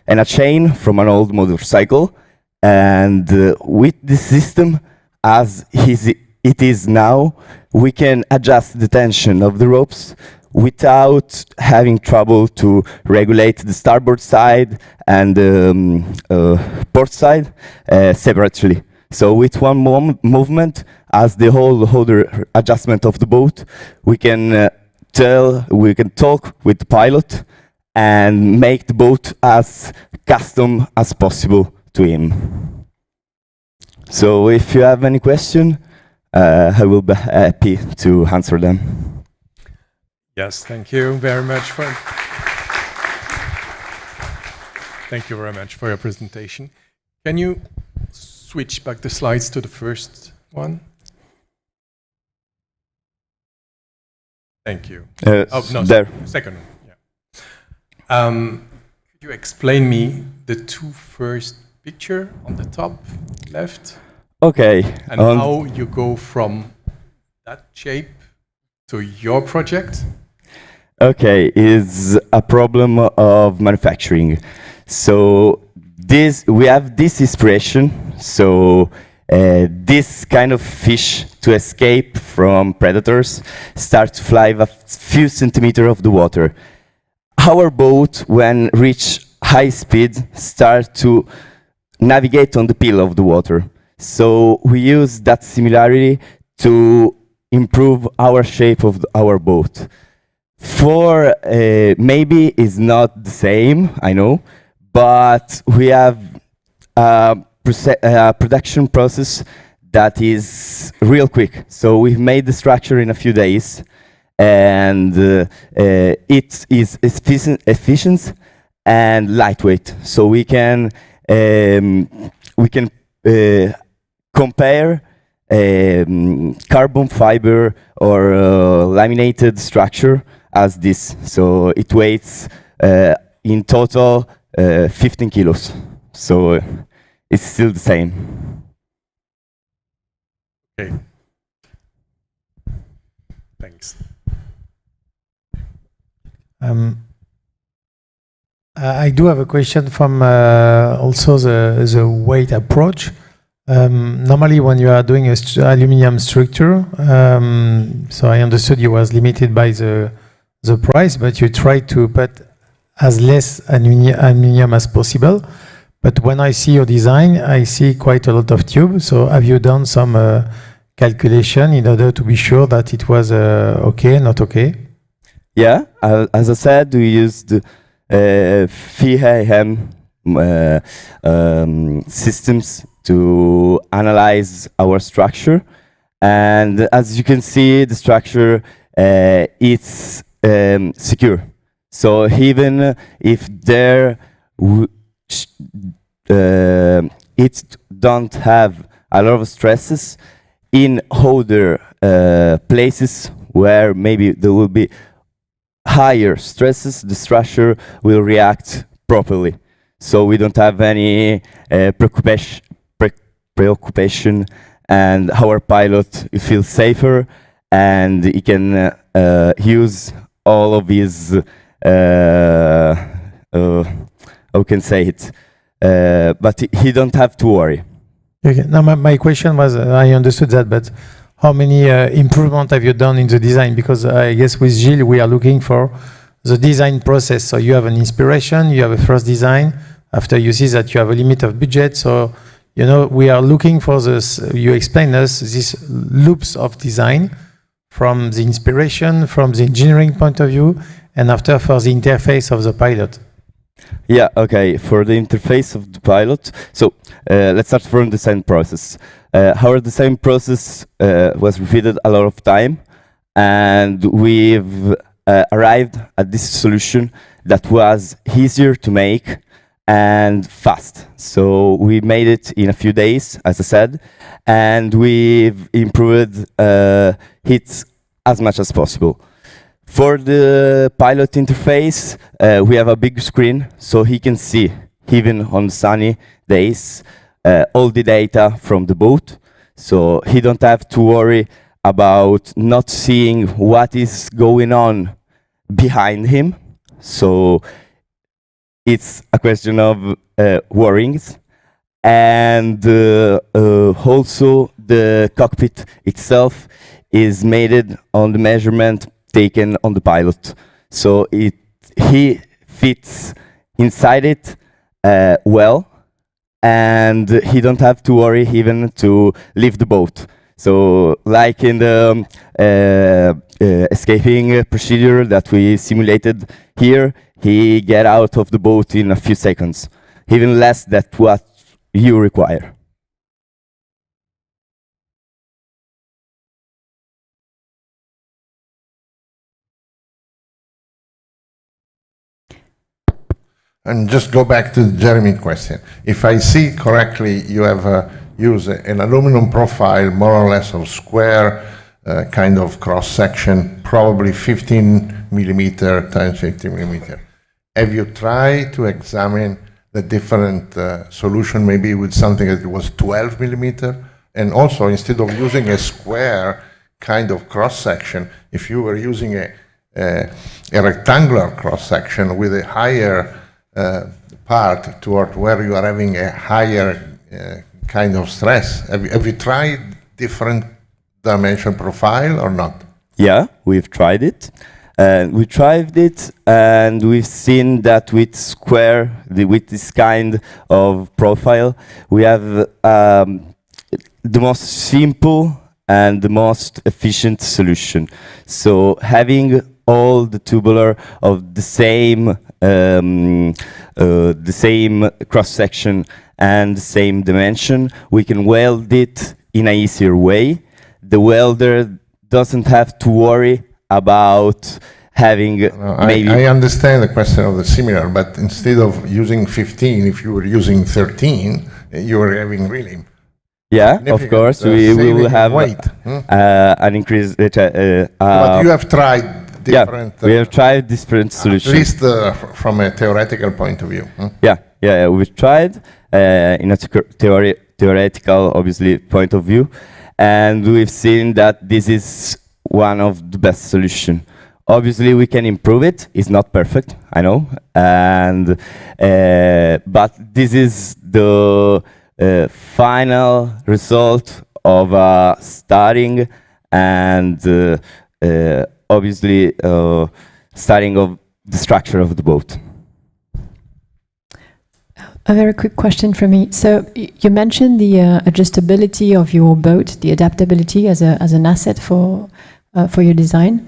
a chain from an old motorcycle. And with this system, as it is now, we can adjust the tension of the ropes without having trouble to regulate the starboard side and the port side separately. So with one movement, as the whole other adjustment of the boat, we can talk with the pilot and make the boat as custom as possible to him. So if you have any question, I will be happy to answer them. Yes, thank you very much for your presentation. Can you switch back the slides to the first one? Thank you. Oh, no, there. Second one. Yeah. Could you explain me the two first picture on the top left? Okay. And how you go from that shape to your project? Okay, is a problem of manufacturing. So we have this inspiration. So this kind of fish, to escape from predators, start to fly a few centimeters of the water. Our boat, when reach high speed, start to navigate on the peel of the water. So we use that similarity to improve our shape of our boat. For maybe it's not the same, I know, but we have a production process that is real quick. So we've made the structure in a few days, and it is efficient and lightweight. So we can compare carbon fiber or laminated structure as this. So it weighs in total 15 kilos. So it's still the same. Okay. Thanks. I do have a question from also the weight approach. Normally when you are doing a aluminium structure, so I understood you was limited by the price, but you try to put as less aluminium as possible. But when I see your design, I see quite a lot of tube. So have you done some calculation in order to be sure that it was okay, not okay? Yeah, as I said, we used FPAIM systems to analyze our structure. And as you can see, the structure it's secure. So even if it don't have a lot of stresses in other places where maybe there will be higher stresses, the structure will react properly. So we don't have any preoccupation, and our pilot feels safer, and he can use all of his how can say it, but he don't have to worry. Okay. Now my question was, I understood that, but how many improvement have you done in the design? Because I guess with Gilles we are looking for the design process. So you have an inspiration, you have a first design. After you see that you have a limit of budget, so we are looking for this. You explain us these loops of design from the inspiration, from the engineering point of view, and after for the interface of the pilot. Yeah, okay, for the interface of the pilot. So let's start from the design process. Our design process was repeated a lot of time, and we've arrived at this solution that was easier to make and fast. So we made it in a few days, as I said, and we've improved it as much as possible. For the pilot interface, we have a big screen, so he can see, even on sunny days, all the data from the boat. So he don't have to worry about not seeing what is going on behind him. So it's a question of worries. And also the cockpit itself is made on the measurement taken on the pilot. So he fits inside it well, and he don't have to worry even to leave the boat. So like in the escaping procedure that we simulated here, he get out of the boat in a few seconds, even less than what you require. And just go back to Jeremy's question. If I see correctly, you have used an aluminum profile, more or less of square kind of cross section, probably 15 millimeter times 15 millimeter. Have you tried to examine the different solution, maybe with something that was 12 millimeter? And also, instead of using a square kind of cross section, if you were using a rectangular cross section with a higher part toward where you are having a higher kind of stress. Have you tried different dimension profile or not? Yeah, we've tried it. We tried it, and we've seen that with square, with this kind of profile, we have the most simple and the most efficient solution. So having all the tubular of the same cross section and the same dimension, we can weld it in an easier way. The welder doesn't have to worry about having maybe... I understand the question of the similar, but instead of using 15, if you were using 13, you were having really... Yeah, of course, we will have weight, an increase. but you have tried different... Yeah, we have tried different solutions. At least from a theoretical point of view. Yeah, we've tried in a theoretical, obviously, point of view, and we've seen that this is one of the best solutions. Obviously, we can improve it. It's not perfect, I know, and but this is the final result of studying and obviously studying of the structure of the boat. A very quick question for me. So you mentioned the adjustability of your boat, the adaptability as an asset for your design.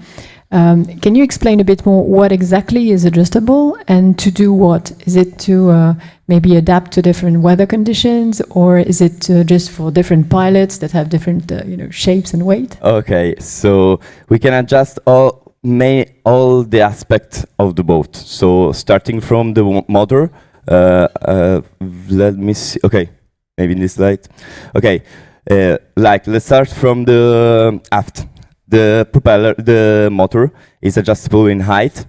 Can you explain a bit more what exactly is adjustable and to do what? Is it to maybe adapt to different weather conditions, or is it just for different pilots that have different shapes and weight? Okay, so we can adjust all the aspects of the boat. So starting from the motor, let me see. Okay, maybe in this slide. Okay, let's start from the aft. The propeller, the motor is adjustable in height.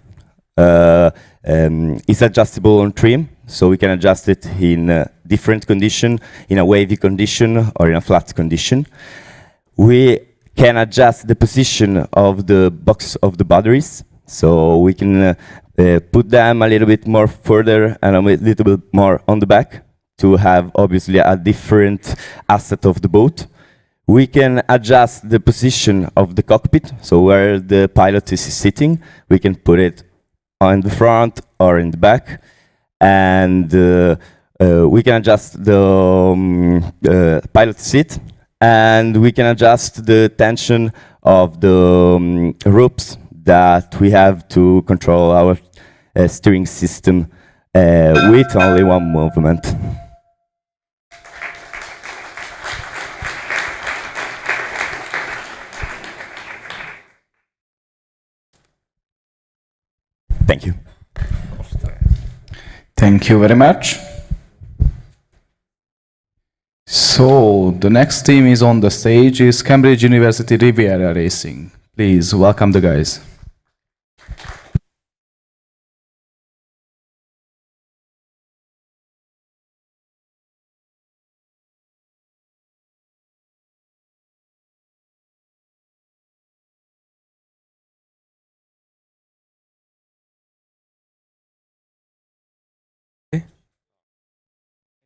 It's adjustable on trim, so we can adjust it in a different condition, in a wavy condition or in a flat condition. We can adjust the position of the box of the batteries, so we can put them a little bit more further and a little bit more on the back to have obviously a different asset of the boat. We can adjust the position of the cockpit, so where the pilot is sitting, we can put it on the front or in the back, and we can adjust the pilot seat, and we can adjust the tension of the ropes that we have to control our steering system with only one movement. Thank you. Thank you very much. So the next team is on the stage is Cambridge University Riviera Racing. Please welcome the guys.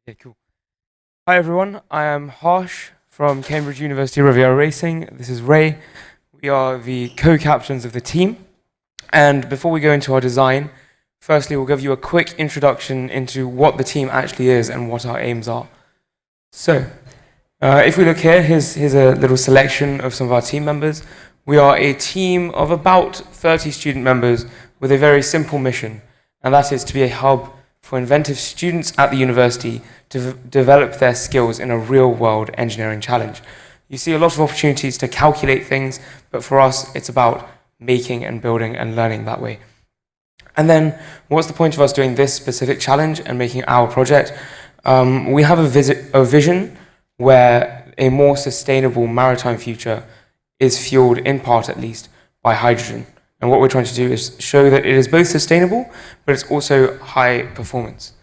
Okay, cool. Hi everyone, I am Harsh from Cambridge University Riviera Racing. This is Ray. We are the co-captains of the team. And before we go into our design, firstly we'll give you a quick introduction into what the team actually is and what our aims are. So, if we look here, here's a little selection of some of our team members. We are a team of about 30 student members with a very simple mission, and that is to be a hub for inventive students at the university to develop their skills in a real-world engineering challenge. You see a lot of opportunities to calculate things, but for us, it's about making and building and learning that way. And then, what's the point of us doing this specific challenge and making our project? We have a vision where a more sustainable maritime future is fueled, in part at least, by hydrogen. And what we're trying to do is show that it is both sustainable, but it's also high performance.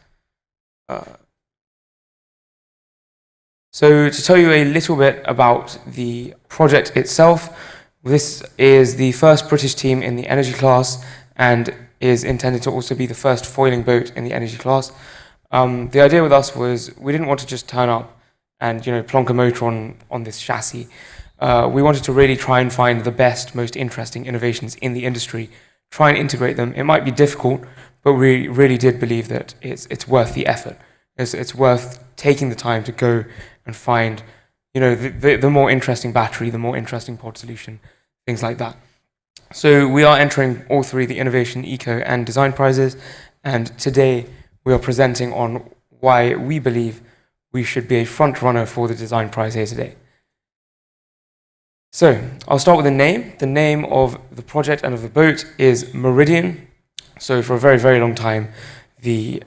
So to tell you a little bit about the project itself, this is the first British team in the energy class and is intended to also be the first foiling boat in the energy class. The idea with us was we didn't want to just turn up and plonk a motor on this chassis. We wanted to really try and find the best, most interesting innovations in the industry, try and integrate them. It might be difficult, but we really did believe that it's worth the effort. It's worth taking the time to go and find, the more interesting battery, the more interesting pod solution, things like that. So we are entering all three, the Innovation, Eco, and Design prizes, and today we are presenting on why we believe we should be a front runner for the Design Prize here today. So, I'll start with the name. The name of the project and of the boat is Meridian. So for a very, very long time, the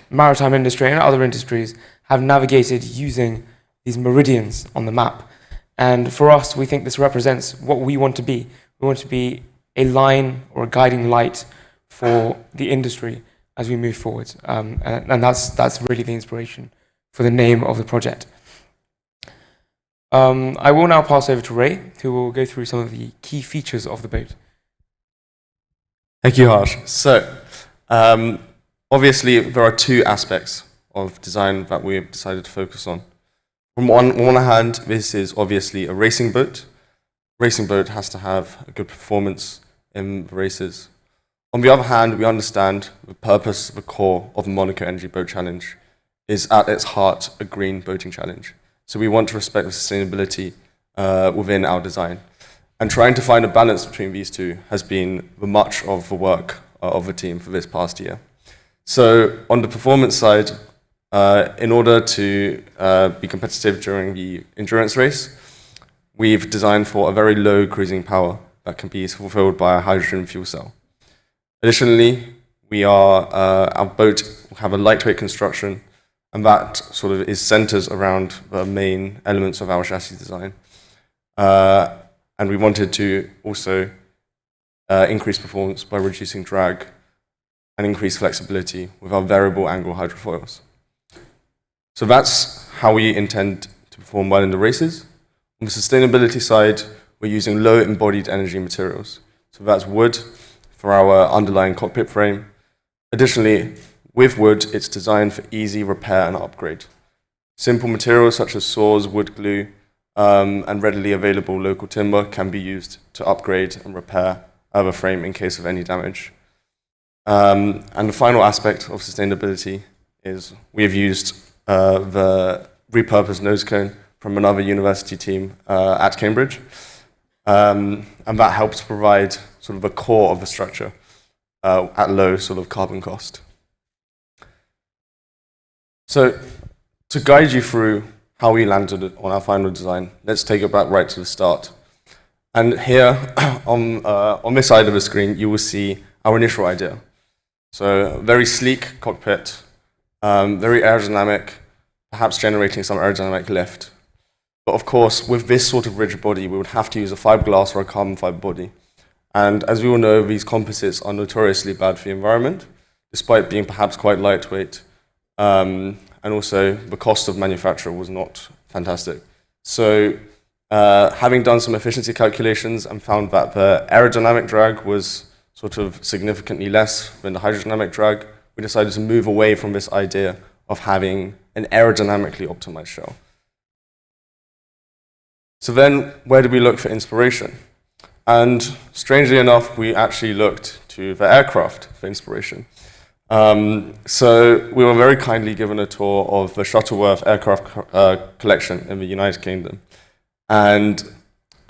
maritime industry and other industries have navigated using these meridians on the map. And for us, we think this represents what we want to be. We want to be a line or a guiding light for the industry as we move forward. And that's really the inspiration for the name of the project. I will now pass over to Ray, who will go through some of the key features of the boat. Thank you, Harsh. So, obviously, there are two aspects of design that we have decided to focus on. On one hand, this is obviously a racing boat. Racing boat has to have a good performance in the races. On the other hand, we understand the purpose, the core of the Monaco Energy Boat Challenge is at its heart a green boating challenge. So we want to respect the sustainability within our design. And trying to find a balance between these two has been much of the work of the team for this past year. So on the performance side, in order to be competitive during the endurance race, we've designed for a very low cruising power that can be fulfilled by a hydrogen fuel cell. Additionally, our boat will have a lightweight construction, and that sort of centers around the main elements of our chassis design. And we wanted to also increase performance by reducing drag and increase flexibility with our variable angle hydrofoils. So that's how we intend to perform well in the races. On the sustainability side, we're using low embodied energy materials. So that's wood for our underlying cockpit frame. Additionally, with wood, it's designed for easy repair and upgrade. Simple materials such as saws, wood glue, and readily available local timber can be used to upgrade and repair the frame in case of any damage. And the final aspect of sustainability is we have used the repurposed nose cone from another university team at Cambridge. and that helps provide sort of a core of the structure at low sort of carbon cost. So to guide you through how we landed on our final design, let's take it back right to the start. And here on this side of the screen, you will see our initial idea. So very sleek cockpit, very aerodynamic, perhaps generating some aerodynamic lift. But of course, with this sort of rigid body, we would have to use a fiberglass or a carbon fiber body. And as we all know, these composites are notoriously bad for the environment, despite being perhaps quite lightweight. And also, the cost of manufacture was not fantastic. So having done some efficiency calculations and found that the aerodynamic drag was sort of significantly less than the hydrodynamic drag, we decided to move away from this idea of having an aerodynamically optimized shell. So then, where did we look for inspiration? And strangely enough, we actually looked to the aircraft for inspiration. So we were very kindly given a tour of the Shuttleworth aircraft collection in the United Kingdom. And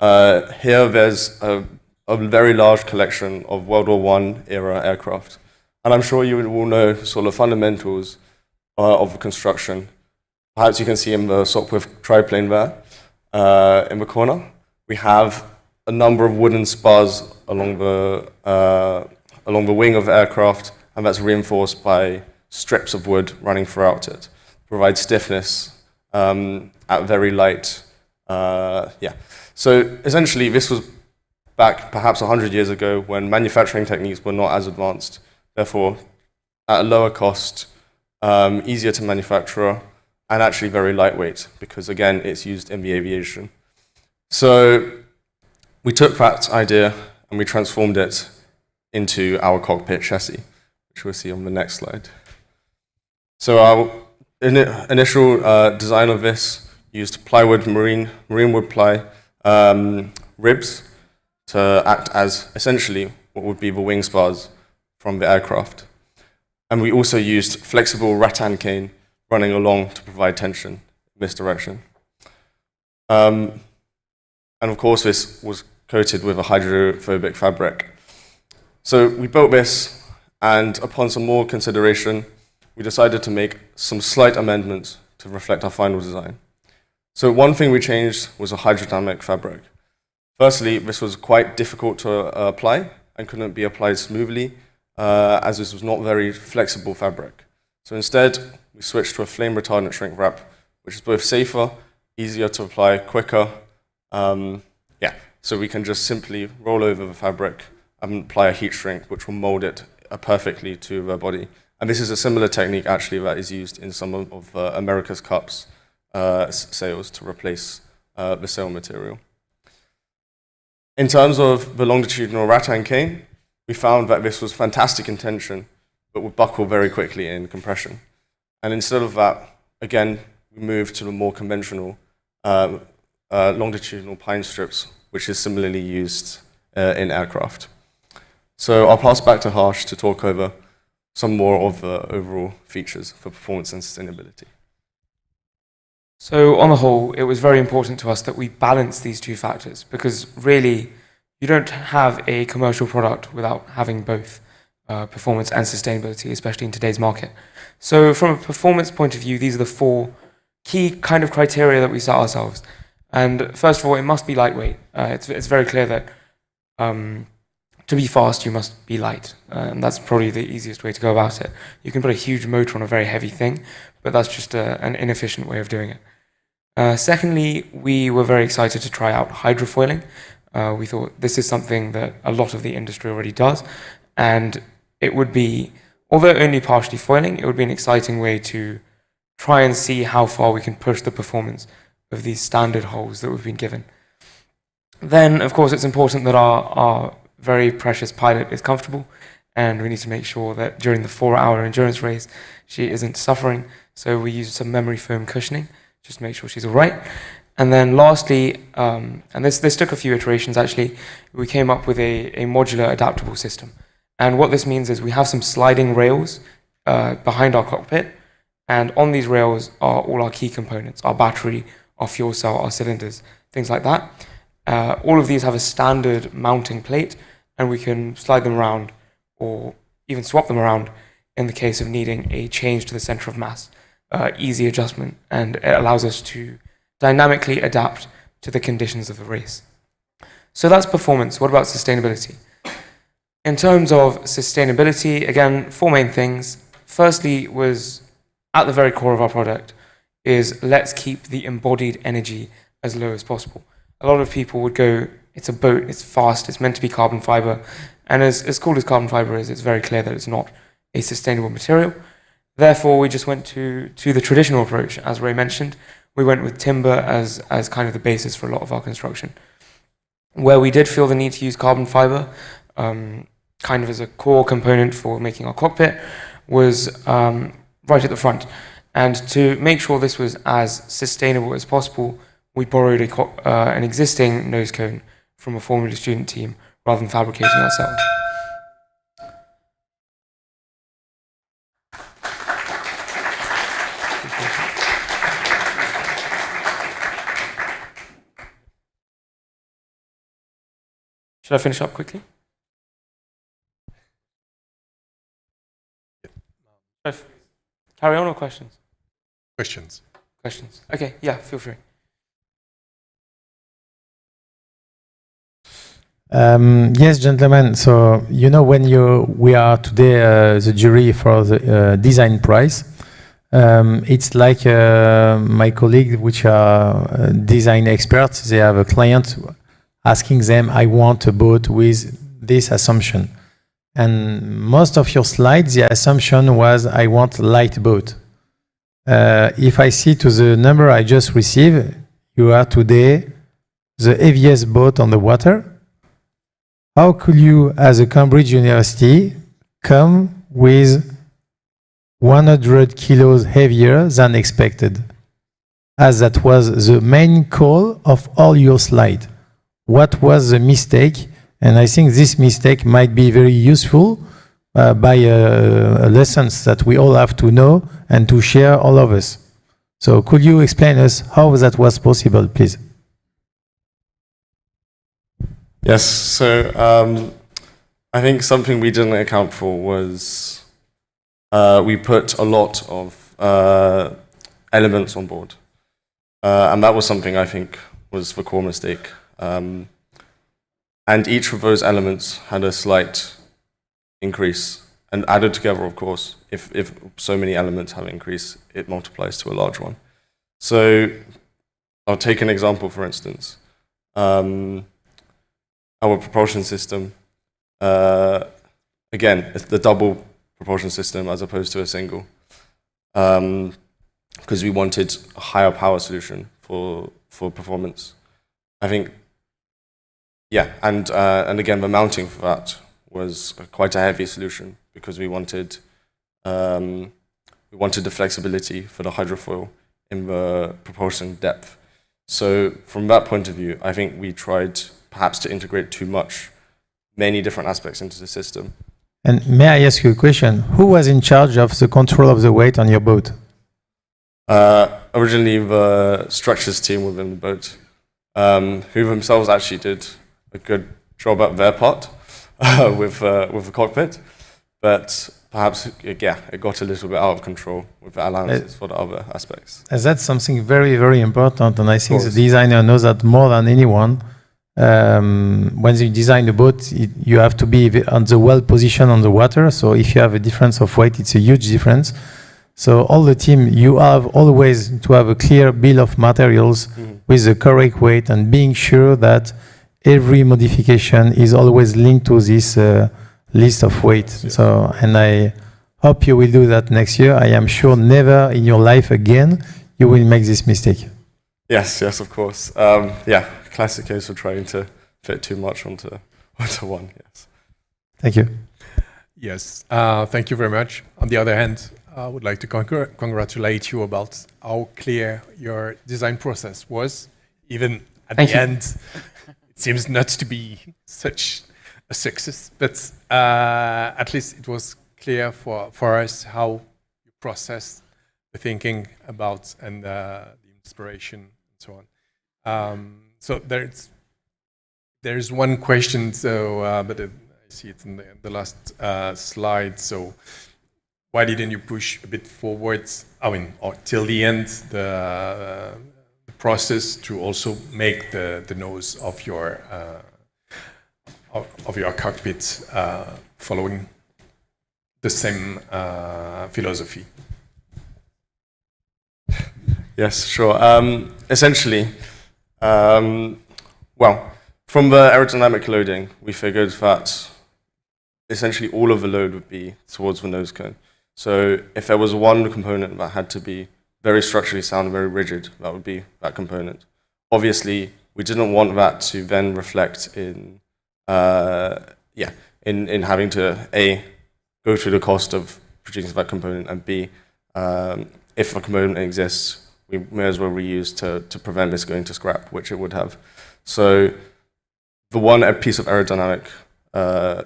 here there's a very large collection of World War I era aircraft. And I'm sure you will know sort of fundamentals of the construction. Perhaps you can see in the Sopwith triplane there in the corner. We have a number of wooden spars along the wing of the aircraft, and that's reinforced by strips of wood running throughout it. Provides stiffness at very light. So essentially, this was back perhaps 100 years ago when manufacturing techniques were not as advanced. Therefore, at a lower cost, easier to manufacture, and actually very lightweight because, again, it's used in the aviation. So we took that idea and we transformed it into our cockpit chassis, which we'll see on the next slide. So our initial design of this used plywood, marine wood ply ribs to act as essentially what would be the wing spars from the aircraft. And we also used flexible rattan cane running along to provide tension in this direction. And of course, this was coated with a hydrophobic fabric. So we built this, and upon some more consideration, we decided to make some slight amendments to reflect our final design. So one thing we changed was a hydrodynamic fabric. Firstly, this was quite difficult to apply and couldn't be applied smoothly, as this was not very flexible fabric. So instead, we switched to a flame retardant shrink wrap, which is both safer, easier to apply, quicker. So we can just simply roll over the fabric and apply a heat shrink, which will mold it perfectly to the body. And this is a similar technique, actually, that is used in some of America's Cup's sails to replace the sail material. In terms of the longitudinal rattan cane, we found that this was fantastic in tension, but would buckle very quickly in compression. And instead of that, again, we moved to the more conventional longitudinal pine strips, which is similarly used in aircraft. So I'll pass back to Harsh to talk over some more of the overall features for performance and sustainability. So on the whole, it was very important to us that we balance these two factors, because really, you don't have a commercial product without having both performance and sustainability, especially in today's market. So from a performance point of view, these are the four key kind of criteria that we set ourselves. And first of all, it must be lightweight. It's very clear that to be fast, you must be light. And that's probably the easiest way to go about it. You can put a huge motor on a very heavy thing, but that's just an inefficient way of doing it. Secondly, we were very excited to try out hydrofoiling. We thought this is something that a lot of the industry already does, and it would be, although only partially foiling, it would be an exciting way to try and see how far we can push the performance of these standard hulls that we've been given. Then, of course, it's important that our very precious pilot is comfortable, and we need to make sure that during the 4-hour endurance race, she isn't suffering. So we used some memory foam cushioning, just to make sure she's all right. And then lastly, and this took a few iterations actually, we came up with a modular adaptable system. And what this means is we have some sliding rails behind our cockpit, and on these rails are all our key components, our battery, our fuel cell, our cylinders, things like that. All of these have a standard mounting plate, and we can slide them around or even swap them around in the case of needing a change to the center of mass. Easy adjustment, and it allows us to dynamically adapt to the conditions of the race. So that's performance. What about sustainability? In terms of sustainability, again, 4 main things. Firstly was, at the very core of our product, is let's keep the embodied energy as low as possible. A lot of people would go, it's a boat, it's fast, it's meant to be carbon fiber, and as cool as carbon fiber is, it's very clear that it's not a sustainable material. Therefore, we just went to the traditional approach, as Ray mentioned. We went with timber as kind of the basis for a lot of our construction. Where we did feel the need to use carbon fiber, kind of as a core component for making our cockpit, was right at the front. And to make sure this was as sustainable as possible, we borrowed an existing nose cone from a former student team rather than fabricating ourselves. Should I finish up quickly? Carry on or questions? Questions. Questions. Okay, yeah, feel free. Yes, gentlemen. So you know when we are today the jury for the design prize. It's like my colleagues, which are design experts. They have a client asking them, "I want a boat with this assumption," and most of your slides, the assumption was, "I want a light boat." If I see to the number I just received, you are today the heaviest boat on the water. How could you, as a Cambridge University, come with 100 kilos heavier than expected? As that was the main call of all your slides. What was the mistake? And I think this mistake might be very useful by lessons that we all have to know and to share all of us. So could you explain us how that was possible, please? Yes, so I think something we didn't account for was we put a lot of elements on board. And that was something I think was the core mistake. And each of those elements had a slight increase, and added together, of course, if so many elements have increased, it multiplies to a large one. So I'll take an example, for instance. Our propulsion system, again, it's the double propulsion system as opposed to a single, because we wanted a higher power solution for performance. I think, yeah, and again, the mounting for that was quite a heavy solution because we wanted the flexibility for the hydrofoil in the propulsion depth. So from that point of view, I think we tried perhaps to integrate too much, many different aspects into the system. And may I ask you a question? Who was in charge of the control of the weight on your boat? Originally, the structures team within the boat, who themselves actually did a good job at their part with the cockpit, but perhaps, yeah, it got a little bit out of control with the allowances for the other aspects. And that's something very, very important, and I think the designer knows that more than anyone. When you design a boat, you have to be on the well position on the water. So if you have a difference of weight, it's a huge difference. So all the team, you have always to have a clear bill of materials with the correct weight and being sure that every modification is always linked to this list of weight. So, and I hope you will do that next year. I am sure never in your life again you will make this mistake. Yes, yes, of course. Yeah, classic case of trying to fit too much onto one, yes. Thank you. Yes, thank you very much. On the other hand, I would like to congratulate you about how clear your design process was. Even at the end, it seems not to be such a success, but at least it was clear for us how you process the thinking about and the inspiration and so on. So there's there's one question, so but I see it in the last slide. So why didn't you push a bit forward? I mean, or till the end, the process to also make the nose of your cockpit following the same philosophy? Yes, sure. Essentially, well, from the aerodynamic loading, we figured that essentially all of the load would be towards the nose cone. So if there was one component that had to be very structurally sound, very rigid, that would be that component. Obviously, we didn't want that to then reflect in, in having to A, go through the cost of producing that component, and B, if a component exists, we may as well reuse to prevent this going to scrap, which it would have. So the one piece of aerodynamic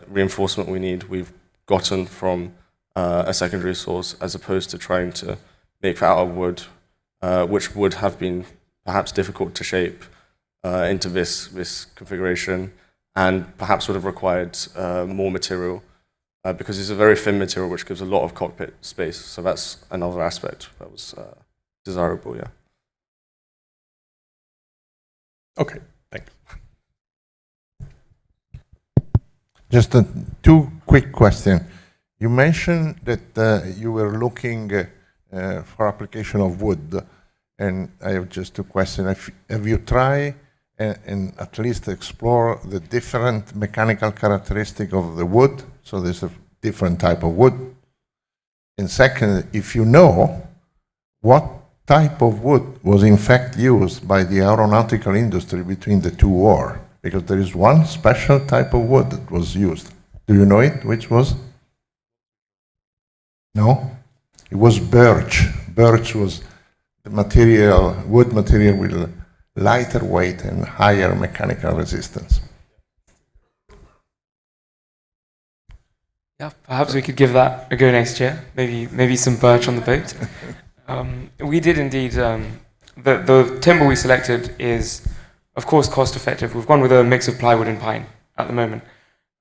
reinforcement we need, we've gotten from a secondary source, as opposed to trying to make that out of wood, which would have been perhaps difficult to shape into this configuration, and perhaps would have required more material, because it's a very thin material which gives a lot of cockpit space. So that's another aspect that was desirable, yeah. Okay, thanks. Just two quick questions. You mentioned that you were looking for application of wood, and I have just two questions. Have you tried and at least explore the different mechanical characteristic of the wood? So there's a different type of wood. And second, if you know what type of wood was in fact used by the aeronautical industry between the two wars, because there is one special type of wood that was used. Do you know it? Which was? No? It was birch. Birch was the material, wood material with lighter weight and higher mechanical resistance. Yeah, perhaps we could give that a go next year. Maybe some birch on the boat. We did indeed. The timber we selected is, of course, cost effective. We've gone with a mix of plywood and pine at the moment.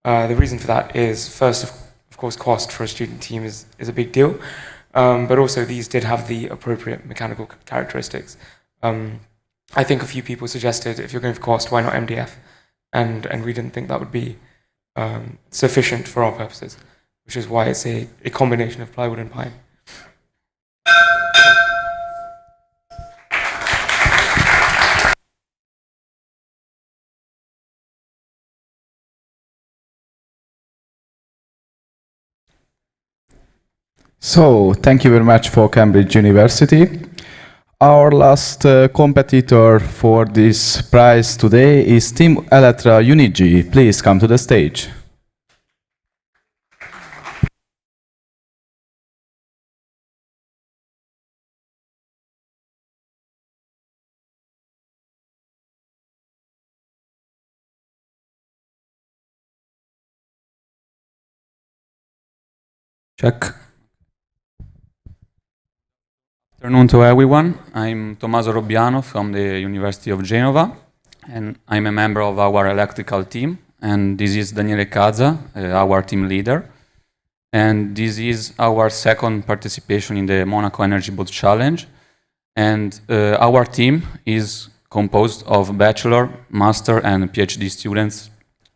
The reason for that is, first, of course, cost for a student team is a big deal, but also these did have the appropriate mechanical characteristics. I think a few people suggested, if you're going for cost, why not MDF? And we didn't think that would be sufficient for our purposes, which is why it's a combination of plywood and pine. So, thank you very much for Cambridge University. Our last competitor for this prize today is Team Elettra Unige. Please come to the stage. Check. Afternoon to everyone. I'm Tommaso Robbiano from the University of Genova, and I'm a member of our electrical team. And this is Daniele Cazza, our team leader. And this is our second participation in the Monaco Energy Boat Challenge. And our team is composed of bachelor, master, and PhD students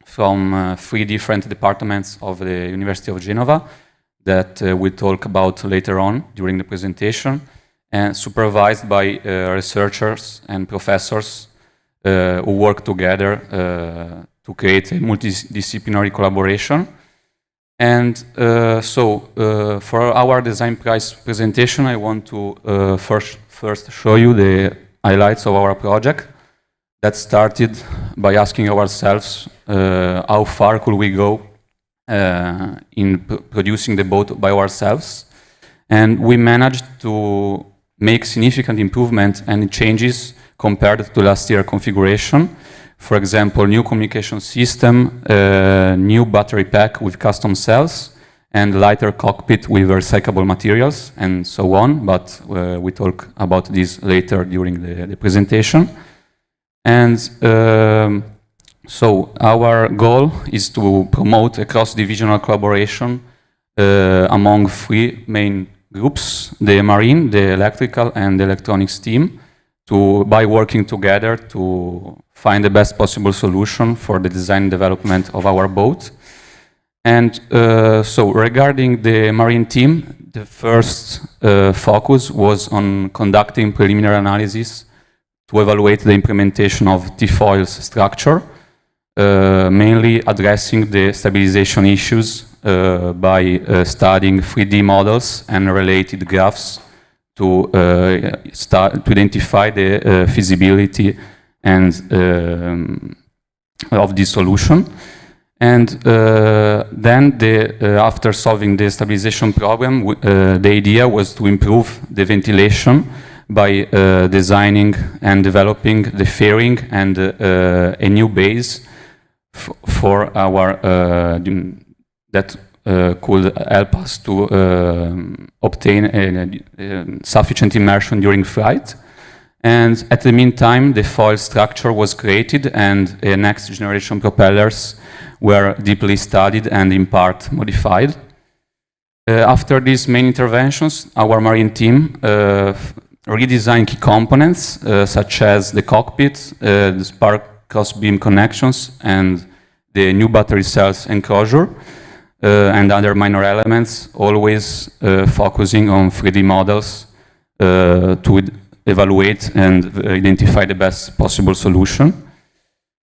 from 3 different departments of the University of Genova that we'll talk about later on during the presentation, and supervised by researchers and professors who work together to create a multidisciplinary collaboration. And for our design prize presentation, I want to first show you the highlights of our project that started by asking ourselves how far could we go in producing the boat by ourselves. And we managed to make significant improvement and changes compared to last year's configuration. For example, new communication system, new battery pack with custom cells, and lighter cockpit with recyclable materials, and so on. But we talk about this later during the presentation. And So our goal is to promote a cross-divisional collaboration among three main groups: the marine, the electrical, and the electronics team, by working together to find the best possible solution for the design and development of our boat. And so regarding the marine team, the first focus was on conducting preliminary analysis to evaluate the implementation of T-foil's structure, mainly addressing the stabilization issues by studying 3D models and related graphs to identify the feasibility and of this solution. And then, after solving the stabilization problem, the idea was to improve the ventilation by designing and developing the fairing and a new base for our that could help us to obtain sufficient immersion during flight. And at the meantime, the foil structure was created and next generation propellers were deeply studied and in part modified. After these main interventions, our marine team redesigned key components such as the cockpit, the spark cross-beam connections, and the new battery cells enclosure, and other minor elements, always focusing on 3D models to evaluate and identify the best possible solution.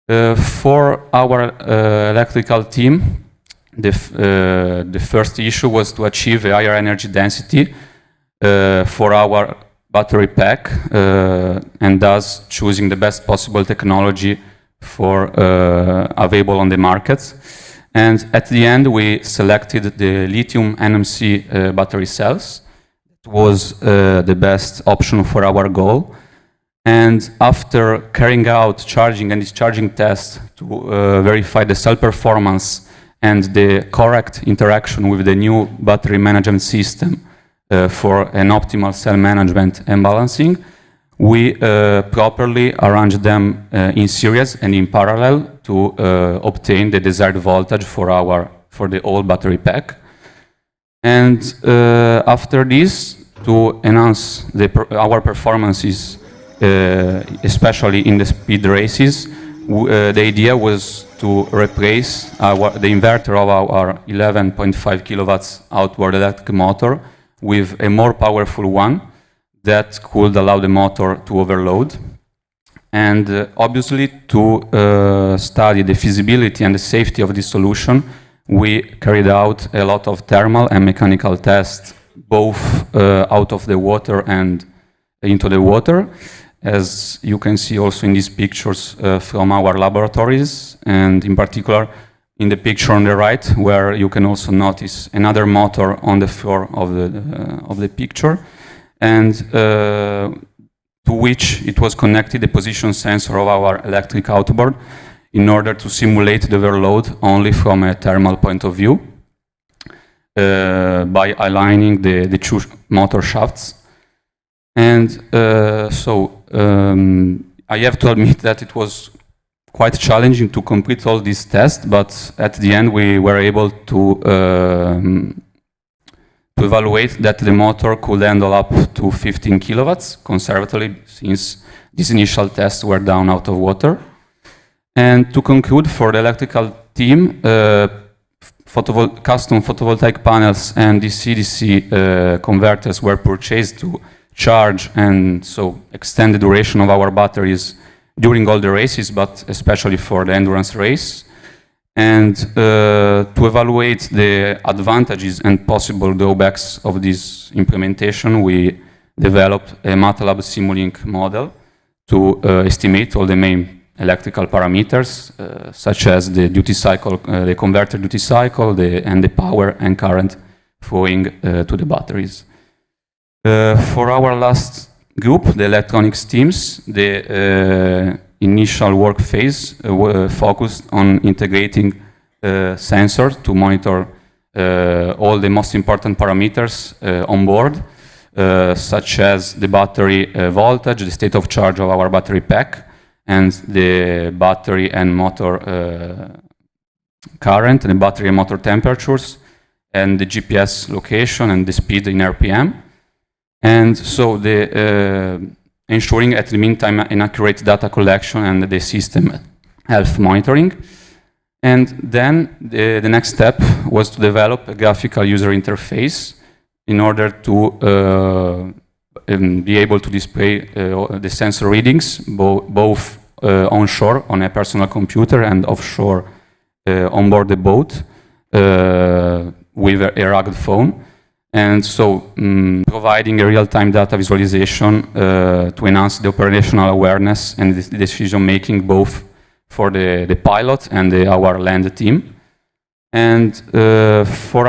For our electrical team, the first issue was to achieve a higher energy density for our battery pack, and thus choosing the best possible technology for available on the market. And at the end, we selected the lithium NMC battery cells. It was the best option for our goal. And after carrying out charging and discharging tests to verify the cell performance and the correct interaction with the new battery management system for an optimal cell management and balancing, we properly arranged them in series and in parallel to obtain the desired voltage for the whole battery pack. And after this, to enhance our performances, especially in the speed races, the idea was to replace the inverter of our 11.5 kilowatts outboard electric motor with a more powerful one that could allow the motor to overload. And obviously, to study the feasibility and the safety of this solution, we carried out a lot of thermal and mechanical tests, both out of the water and into the water, as you can see also in these pictures from our laboratories, and in particular in the picture on the right, where you can also notice another motor on the floor of the picture, and to which it was connected the position sensor of our electric outboard in order to simulate the overload only from a thermal point of view by aligning the two motor shafts. And I have to admit that it was quite challenging to complete all these tests, but at the end we were able to evaluate that the motor could handle up to 15 kilowatts conservatively, since these initial tests were done out of water. And to conclude, for the electrical team, custom photovoltaic panels and DC-DC converters were purchased to charge and so extend the duration of our batteries during all the races, but especially for the endurance race. And to evaluate the advantages and possible drawbacks of this implementation, we developed a MATLAB Simulink model to estimate all the main electrical parameters, such as the duty cycle, the converter duty cycle, and the power and current flowing to the batteries. For our last group, the electronics teams, the initial work phase focused on integrating sensors to monitor all the most important parameters on board, such as the battery voltage, the state of charge of our battery pack, and the battery and motor current, and the battery and motor temperatures, and the GPS location and the speed in RPM. And so the ensuring at the meantime an accurate data collection and the system health monitoring. And then the next step was to develop a graphical user interface in order to be able to display the sensor readings, both onshore on a personal computer and offshore on board the boat with a rugged phone. And so providing a real-time data visualization to enhance the operational awareness and the decision-making both for the pilot and our land team. And for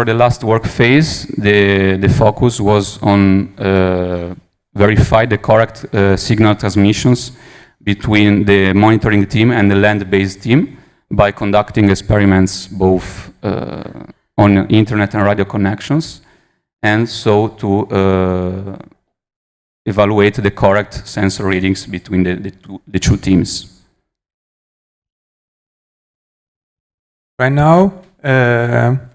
the last work phase, the focus was on verify the correct signal transmissions between the monitoring team and the land-based team by conducting experiments both on internet and radio connections, and so to evaluate the correct sensor readings between the two teams. Right now,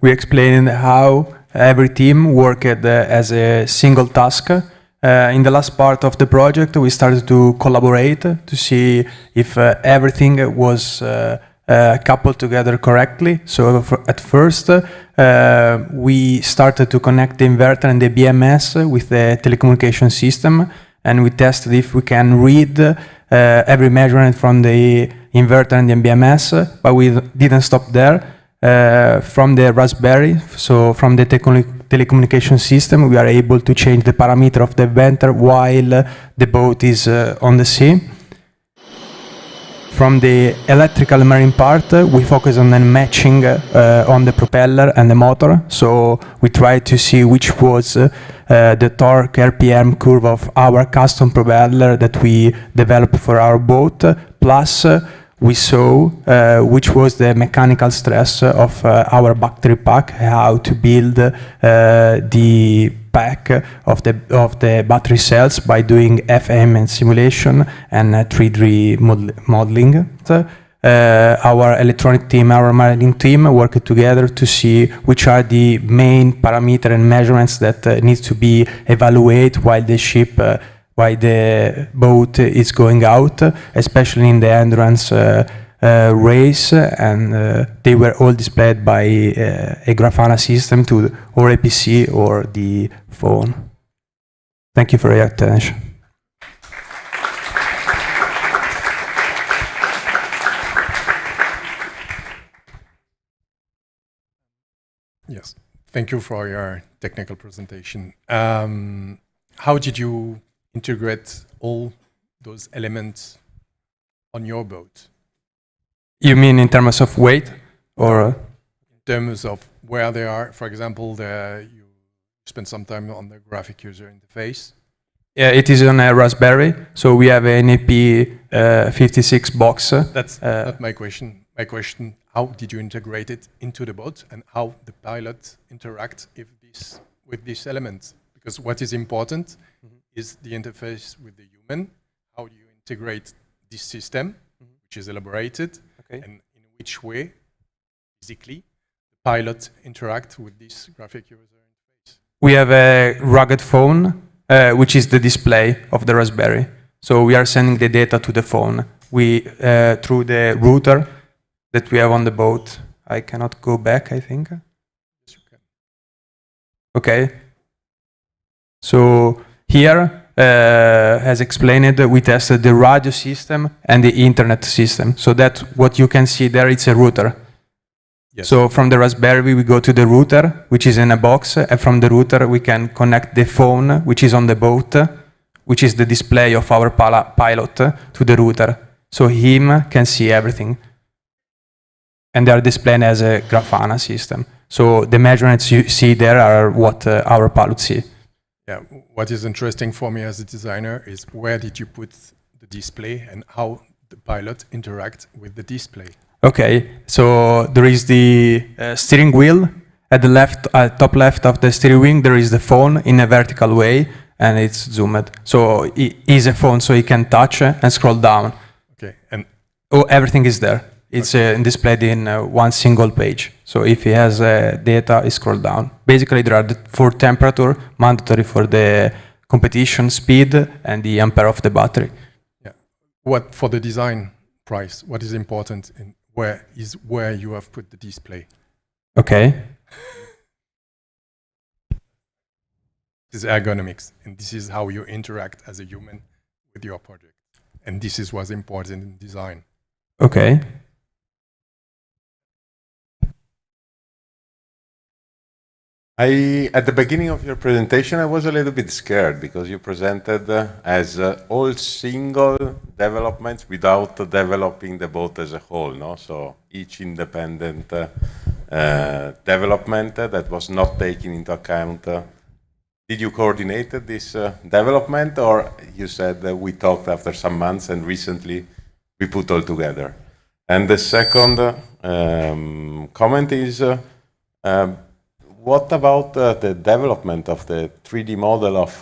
we explained how every team worked as a single task. In the last part of the project, we started to collaborate to see if everything was coupled together correctly. So at first, we started to connect the inverter and the BMS with the telecommunication system, and we tested if we can read every measurement from the inverter and the BMS, but we didn't stop there. From the Raspberry, so from the telecommunication system, we are able to change the parameter of the inverter while the boat is on the sea. From the electrical marine part, we focus on the matching on the propeller and the motor. So we try to see which was the torque RPM curve of our custom propeller that we developed for our boat. Plus, we saw which was the mechanical stress of our battery pack, how to build the pack of the battery cells by doing FM and simulation and 3D modeling. Our electronic team, our marine team worked together to see which are the main parameter and measurements that need to be evaluated while the boat is going out, especially in the endurance race, and they were all displayed by a Grafana system to or a PC or the phone. Thank you for your attention. Yes, thank you for your technical presentation. How did you integrate all those elements on your boat? You mean in terms of weight, or? In terms of where they are, for example, you spent some time on the graphic user interface. Yeah, it is on a Raspberry, so we have an AP56 box. That's not my question. My question, how did you integrate it into the boat, and how the pilot interact with these elements? Because what is important is the interface with the human. How do you integrate this system, which is elaborated, and in which way, physically, the pilot interact with this graphic user interface? We have a rugged phone, which is the display of the Raspberry. So we are sending the data to the phone. We through the router that we have on the boat. I cannot go back, I think. Yes, you can. Okay. So here, as explained, we tested the radio system and the internet system. So that what you can see there, it's a router. Yes. So from the Raspberry, we go to the router, which is in a box, and from the router, we can connect the phone, which is on the boat, which is the display of our pilot, to the router. So him can see everything. And they are displayed as a Grafana system. So the measurements you see there are what our pilot see. Yeah, what is interesting for me as a designer is where did you put the display and how the pilot interact with the display? Okay, so there is the steering wheel. At the top left of the steering wheel, there is the phone in a vertical way, and it's zoomed. So he's a phone, so he can touch and scroll down. Okay, and everything is there. It's displayed in one single page. So if he has data, he scroll down. Basically, there are for temperature, mandatory for the competition, speed, and the ampere of the battery. Yeah. What for the design price? What is important and where you have put the display? Okay. This is ergonomics, and this is how you interact as a human with your project. And this is what's important in design. Okay. At the beginning of your presentation, I was a little bit scared because you presented as all single developments without developing the boat as a whole, no? So each independent development that was not taken into account. Did you coordinate this development, or you said that we talked after some months and recently we put all together? And the second comment is, what about the development of the 3D model of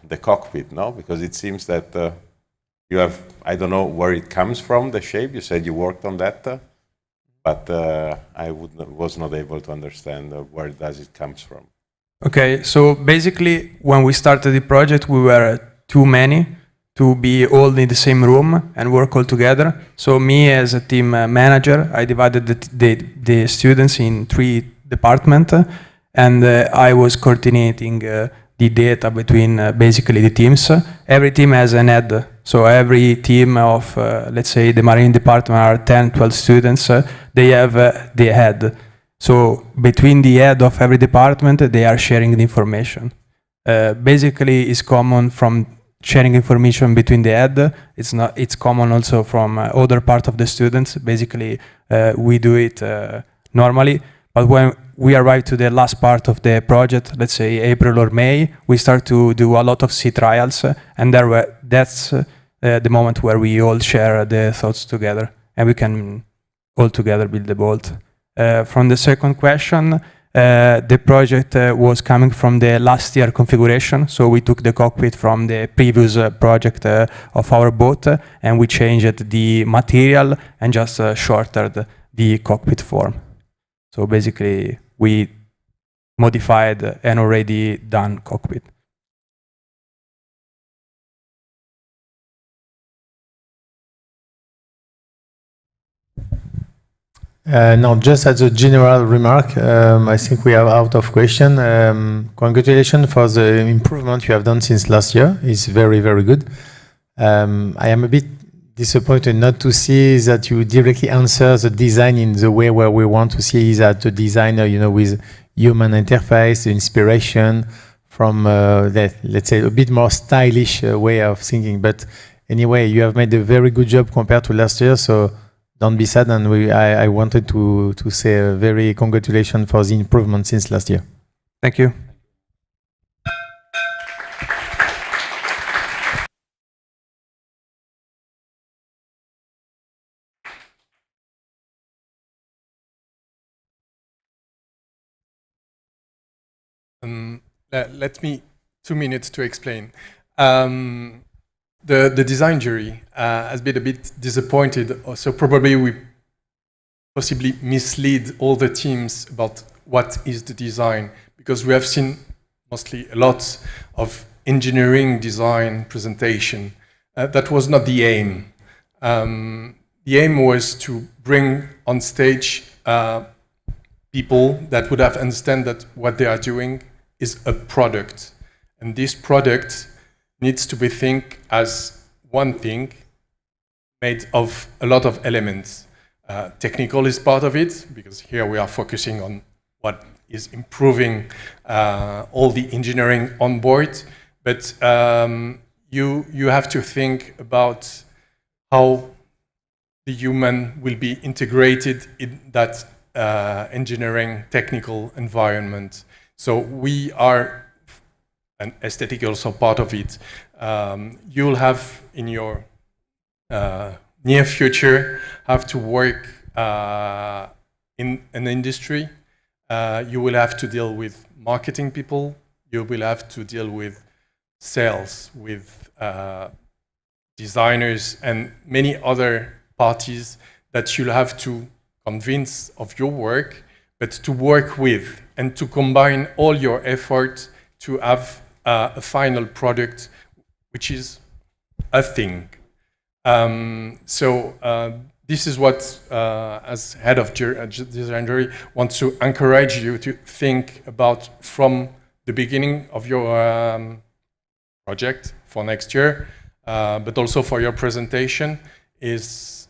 the cockpit, no? Because it seems that you have, I don't know where it comes from, the shape. You said you worked on that, but I was not able to understand where does it comes from. Okay, so basically, when we started the project, we were too many to be all in the same room and work all together. So me as a team manager, I divided the students in 3 departments. And I was coordinating the data between basically the teams. Every team has an head. So every team of, let's say, the marine department are 10, 12 students. They have the head. So between the head of every department, they are sharing the information. Basically, it's common from sharing information between the head. It's common also from other part of the students. Basically, we do it normally. But when we arrive to the last part of the project, let's say April or May, we start to do a lot of sea trials, and that's the moment where we all share the thoughts together, and we can all together build the boat. From the second question, the project was coming from the last year configuration, so we took the cockpit from the previous project of our boat, and we changed the material and just shortened the cockpit form. So basically, we modified an already done cockpit. Now, just as a general remark, I think we are out of question. Congratulations for the improvement you have done since last year. It's very, very good. I am a bit disappointed not to see that you directly answer the design in the way where we want to see that the designer, with human interface, inspiration from, let's say, a bit more stylish way of thinking. But anyway, you have made a very good job compared to last year, so don't be sad. And I wanted to say a very congratulations for the improvement since last year. Thank you. Let me 2 minutes to explain. The design jury has been a bit disappointed, so probably we possibly mislead all the teams about what is the design, because we have seen mostly a lot of engineering design presentation. That was not the aim. The aim was to bring on stage people that would have understand that what they are doing is a product, and this product needs to be think as one thing made of a lot of elements. Technical is part of it, because here we are focusing on what is improving all the engineering on board, but you have to think about how the human will be integrated in that engineering technical environment. So we are, and aesthetic also part of it. You'll have in your near future have to work in an industry. You will have to deal with marketing people. You will have to deal with sales with designers and many other parties that you'll have to convince of your work, but to work with and to combine all your effort to have a final product which is a thing. This is what, as head of design jury, wants to encourage you to think about from the beginning of your project for next year, but also for your presentation. Is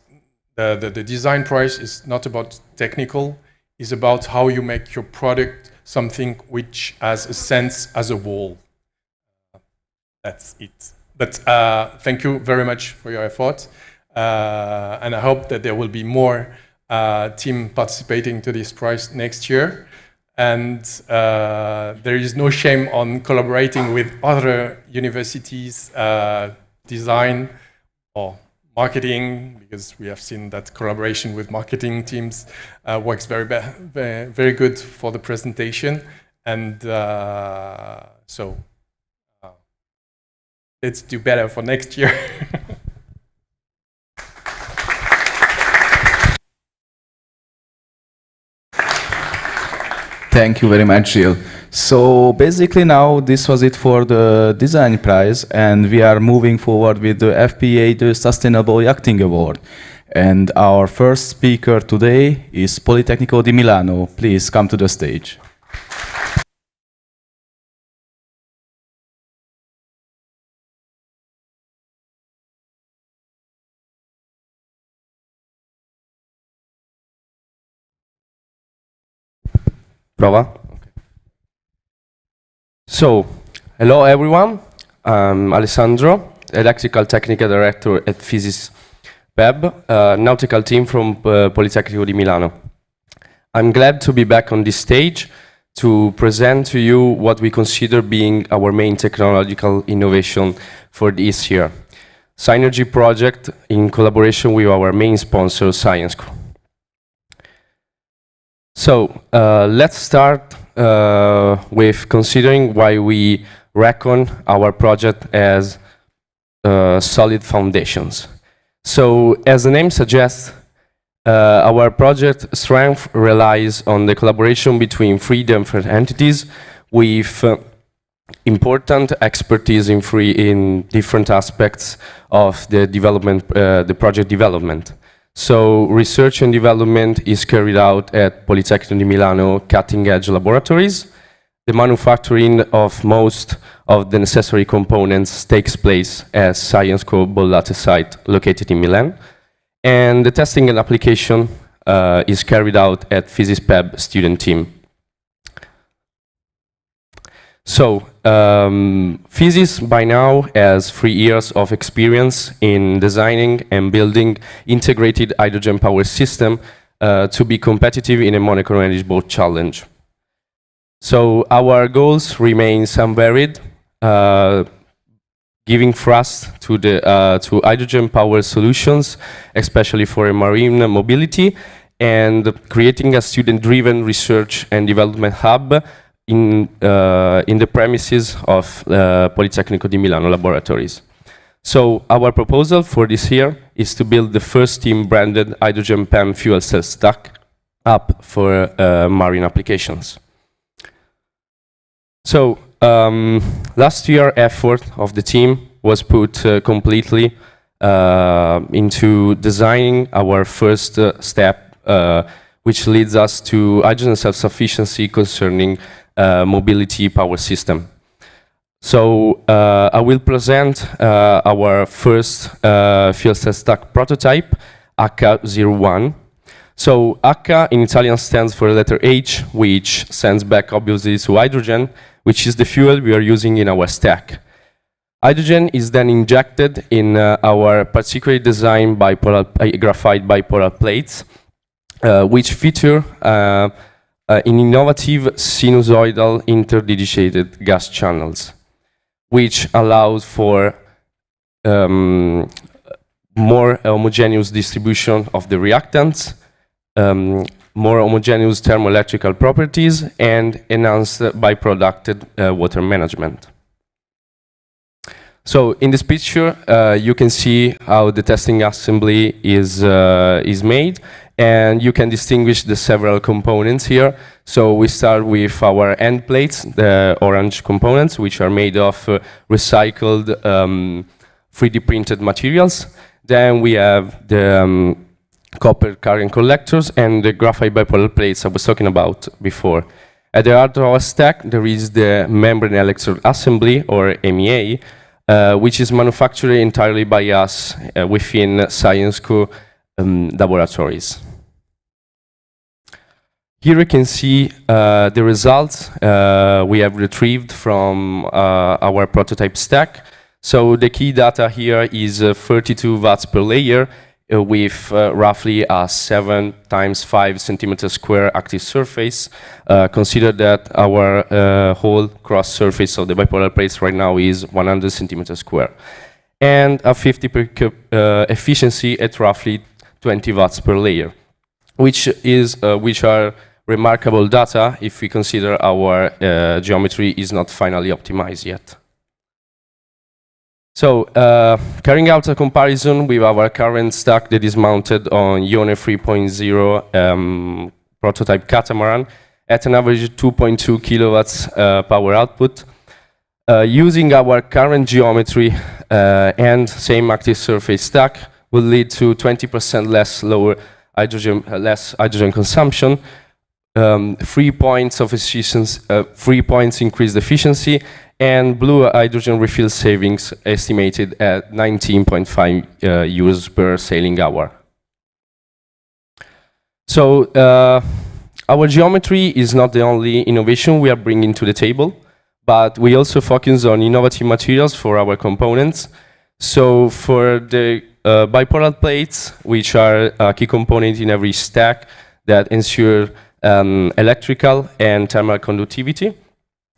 the design prize is not about technical, is about how you make your product something which has a sense as a whole. That's it. But thank you very much for your effort. And I hope that there will be more team participating to this prize next year. And there is no shame on collaborating with other universities, design or marketing, because we have seen that collaboration with marketing teams works very good for the presentation. And so let's do better for next year. Thank you very much, Jill. So basically now this was it for the design prize, and we are moving forward with the FPAII, the Sustainable Yachting Award. And our first speaker today is Politecnico di Milano. Please come to the stage. Prova? Okay. So, hello everyone. I'm Alessandro, Electrical Technical Director at Physis PEB, nautical team from Politecnico di Milano. I'm glad to be back on this stage to present to you what we consider being our main technological innovation for this year. Synergy project in collaboration with our main sponsor, ScienceCo. So let's start with considering why we reckon our project as solid foundations. So as the name suggests, our project strength relies on the collaboration between three different entities with important expertise in different aspects of the development, the project development. So research and development is carried out at Politecnico di Milano cutting-edge laboratories. The manufacturing of most of the necessary components takes place at ScienceCo Bollate site located in Milan. And the testing and application is carried out at Physis PEB student team. So, Physis by now has 3 years of experience in designing and building integrated hydrogen power system to be competitive in a Monaco Energy Boat challenge. So our goals remain unvaried, giving thrust to the to hydrogen power solutions, especially for marine mobility, and creating a student-driven research and development hub in the premises of Politecnico di Milano laboratories. So our proposal for this year is to build the first team-branded hydrogen PEM fuel cell stack up for marine applications. So last year effort of the team was put completely into designing our first step, which leads us to hydrogen self-sufficiency concerning mobility power system. So I will present our first fuel cell stack prototype, H01. So H in Italian stands for the letter H, which sends back obviously to hydrogen, which is the fuel we are using in our stack. Hydrogen is then injected in our particularly designed bipolar, graphite bipolar plates, which feature an innovative sinusoidal interdigitated gas channels, which allows for more homogeneous distribution of the reactants, more homogeneous thermoelectrical properties, and enhanced byproduct water management. So in this picture, you can see how the testing assembly is made, and you can distinguish the several components here. So we start with our end plates, the orange components, which are made of recycled 3D printed materials. Then we have the copper current collectors and the graphite bipolar plates I was talking about before. At the heart of our stack, there is the membrane electrode assembly, or MEA, which is manufactured entirely by us within ScienceCo laboratories. Here you can see the results we have retrieved from our prototype stack. So the key data here is 32 watts per layer with roughly a 7 × 5 centimeters square active surface. Consider that our whole cross surface of the bipolar plates right now is 100 centimeters square. And a 50 per cube efficiency at roughly 20 watts per layer, which are remarkable data if we consider our geometry is not finally optimized yet. So, carrying out a comparison with our current stack that is mounted on Ione 3.0 prototype catamaran at an average 2.2 kilowatts power output, using our current geometry and same active surface stack will lead to 20% less hydrogen consumption, 3 points of efficiency, 3 points increased efficiency, and blue hydrogen refill savings estimated at 19.5 euros per sailing hour. So our geometry is not the only innovation we are bringing to the table, but we also focus on innovative materials for our components. So for the bipolar plates, which are a key component in every stack that ensure electrical and thermal conductivity,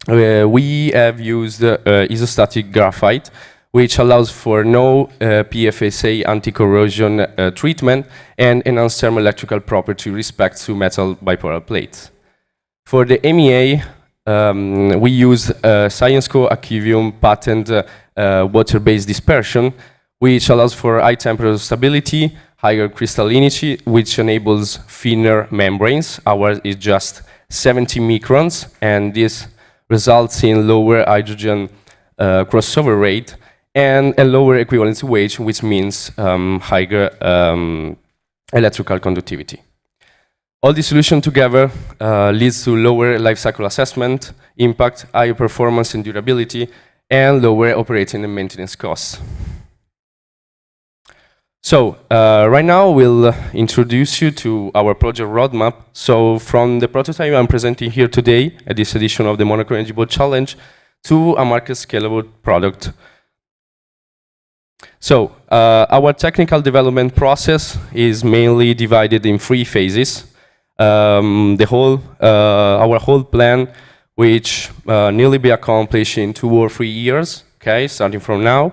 we have used isostatic graphite, which allows for no PFSA anti-corrosion treatment and enhanced thermoelectrical property with respect to metal bipolar plates. For the MEA, we use ScienceCo Acuvium patent water-based dispersion, which allows for high temperature stability, higher crystallinity, which enables thinner membranes. Ours is just 70 microns, and this results in lower hydrogen crossover rate and a lower equivalency weight, which means higher electrical conductivity. All these solutions together leads to lower life cycle assessment, impact, higher performance and durability, and lower operating and maintenance costs. So right now we'll introduce you to our project roadmap. So from the prototype I'm presenting here today at this edition of the Monaco Energy Boat Challenge to a market scalable product. So our technical development process is mainly divided in 3 phases. Our whole plan, which nearly be accomplished in 2 or 3 years, okay, starting from now.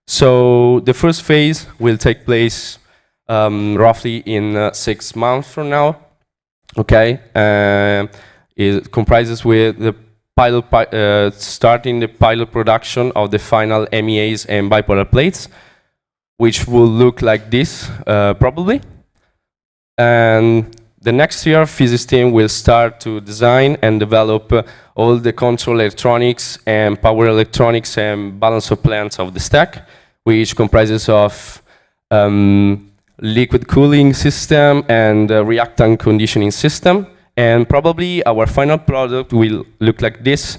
So the first phase will take place roughly in 6 months from now. Okay, it comprises with the starting the pilot production of the final MEAs and bipolar plates, which will look like this probably. And the next year, physics team will start to design and develop all the control electronics and power electronics and balance of plants of the stack, which comprises of liquid cooling system and reactant conditioning system. And probably our final product will look like this.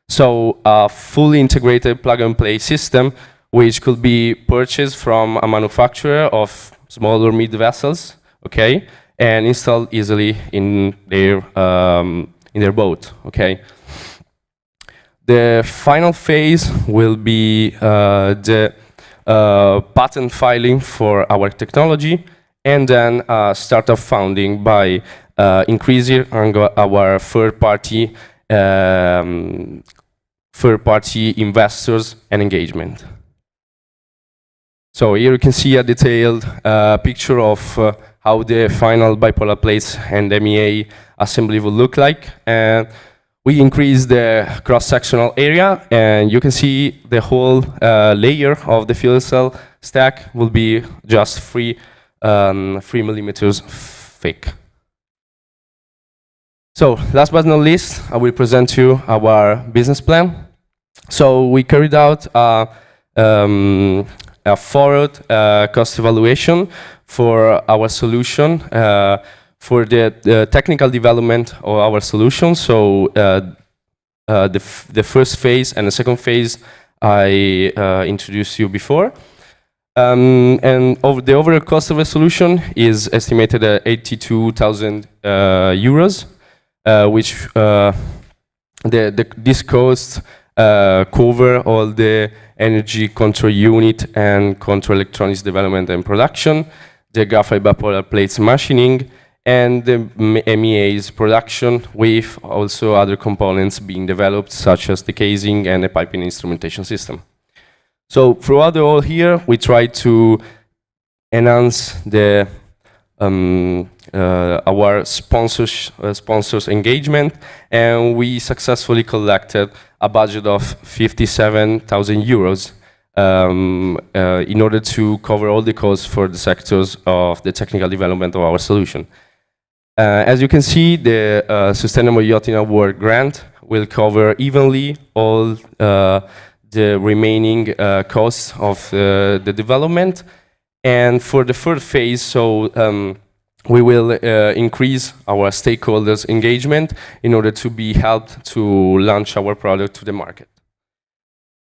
So a fully integrated plug-and-play system, which could be purchased from a manufacturer of small or mid vessels, okay, and installed easily in their boat, okay. The final phase will be the patent filing for our technology, and then startup funding by increasing our third-party investors and engagement. So here you can see a detailed picture of how the final bipolar plates and MEA assembly will look like. And we increase the cross-sectional area, and you can see the whole layer of the fuel cell stack will be just 3 millimeters thick. So, last but not least, I will present you our business plan. So, we carried out a forward cost evaluation for our solution, for the technical development of our solution. So, the first phase and the second phase I introduced you before. And the overall cost of a solution is estimated at 82,000 euros. Which this cost cover all the energy control unit and control electronics development and production, the graphite bipolar plates machining, and the MEA's production, with also other components being developed, such as the casing and the piping instrumentation system. So throughout the whole here, we try to enhance the our sponsors engagement, and we successfully collected a budget of 57,000 euros in order to cover all the costs for the sectors of the technical development of our solution. As you can see, the Sustainable Yachting Award grant will cover evenly all the remaining costs of the development. And for the third phase, so we will increase our stakeholders' engagement in order to be helped to launch our product to the market.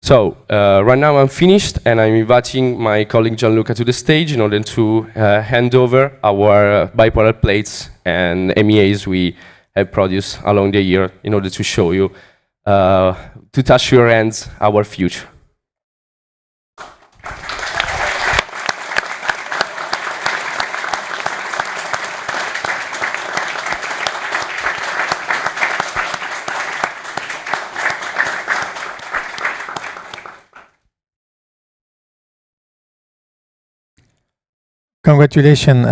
So right now I'm finished, and I'm inviting my colleague Gianluca to the stage in order to hand over our bipolar plates and MEAs we have produced along the year in order to show you, to touch your hands, our future. Congratulations.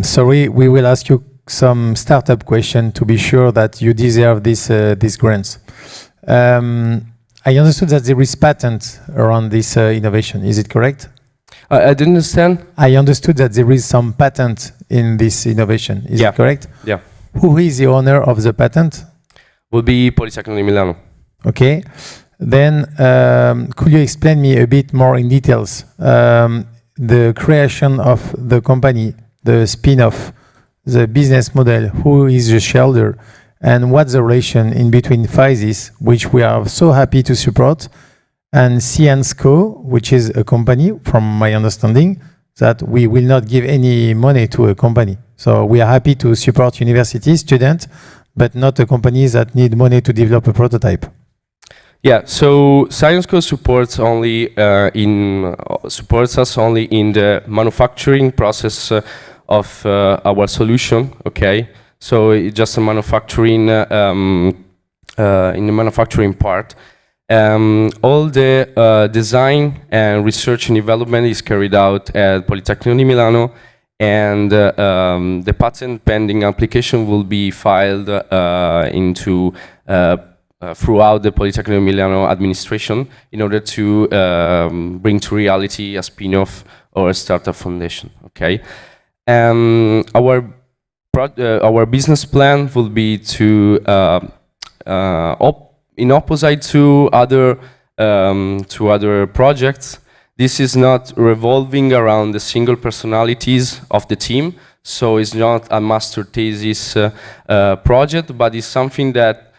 Sorry, we will ask you some startup question to be sure that you deserve these grants. I understood that there is patent around this innovation. Is it correct? I didn't understand. I understood that there is some patent in this innovation. Is it correct? Yeah. Who is the owner of the patent? Will be Politecnico di Milano. Okay. Then could you explain me a bit more in details the creation of the company, the spin-off, the business model, who is the shareholder, and what's the relation in between Physis, which we are so happy to support, and Scienco, which is a company, from my understanding, that we will not give any money to a company. So we are happy to support university students, but not a company that need money to develop a prototype. Yeah, so Scienco supports supports us only in the manufacturing process of our solution. Okay, so it's just a manufacturing in the manufacturing part. All the design and research and development is carried out at Politecnico di Milano, and the patent pending application will be filed into throughout the Politecnico di Milano administration in order to bring to reality a spin-off or a startup foundation. Okay, our business plan will be to in opposite to other projects. This is not revolving around the single personalities of the team, so it's not a master thesis project, but it's something that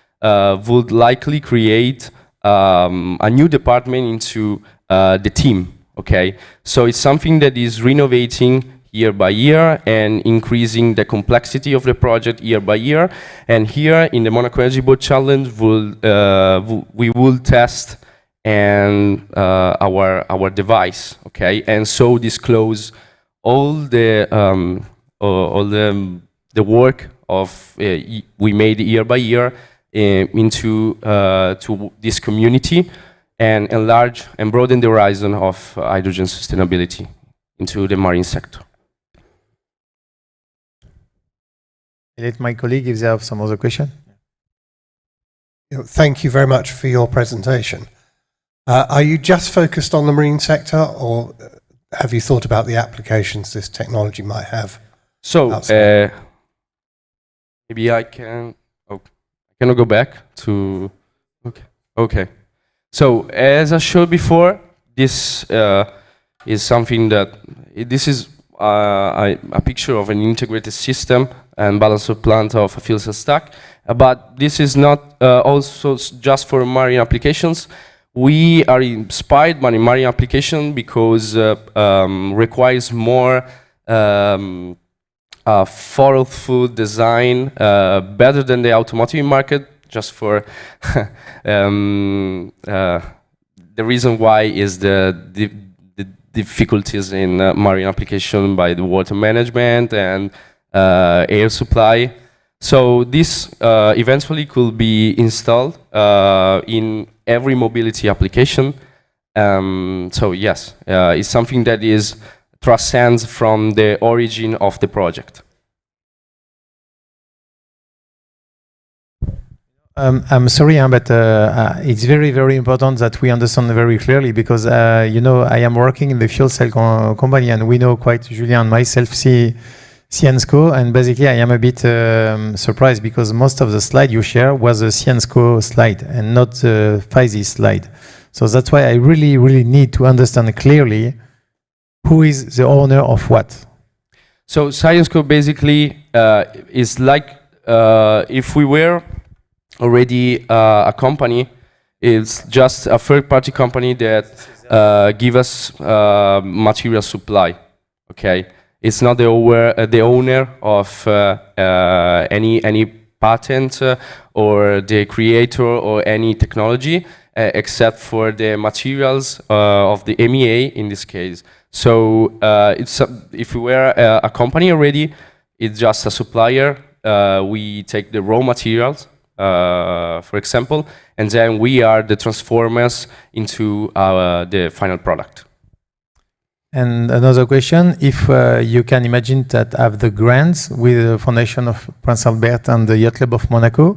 would likely create a new department into the team. Okay, so it's something that is renovating year by year and increasing the complexity of the project year by year. And here in the Monaco Energy Boat Challenge, we will test and our device. Okay, and so disclose all the work of we made year by year into to this community, and enlarge and broaden the horizon of hydrogen sustainability into the marine sector. I let my colleague if they have some other question. thank you very much for your presentation. Are you just focused on the marine sector, or have you thought about the applications this technology might have? So outside? maybe I can. Oh, I cannot go back to. Okay. Okay. So as I showed before, this is something that this is a picture of an integrated system and balance of plant of a fuel cell stack. But this is not also just for marine applications. We are inspired by marine application because requires more thoughtful design, better than the automotive market. Just for the reason why is the difficulties in marine application by the water management and air supply. So this eventually could be installed in every mobility application. So yes, it's something that is transcends from the origin of the project. I'm sorry, but it's very, very important that we understand very clearly because, you know, I am working in the fuel cell company and we know quite, Julian and myself, Ciensco, and basically I am a bit surprised because most of the slide you share was a Ciensco slide and not the FPAII slide. So that's why I really, really need to understand clearly who is the owner of what. So Ciensco basically is like if we were already a company, it's just a third-party company that give us material supply. Okay, it's not the owner of any patent or the creator or any technology, except for the materials of the MEA in this case. So it's if we were a company already, it's just a supplier. We take the raw materials, for example, and then we are the transformers into the final product. And another question, if you can imagine that have the grants with the foundation of Prince Albert and the Yacht Club of Monaco,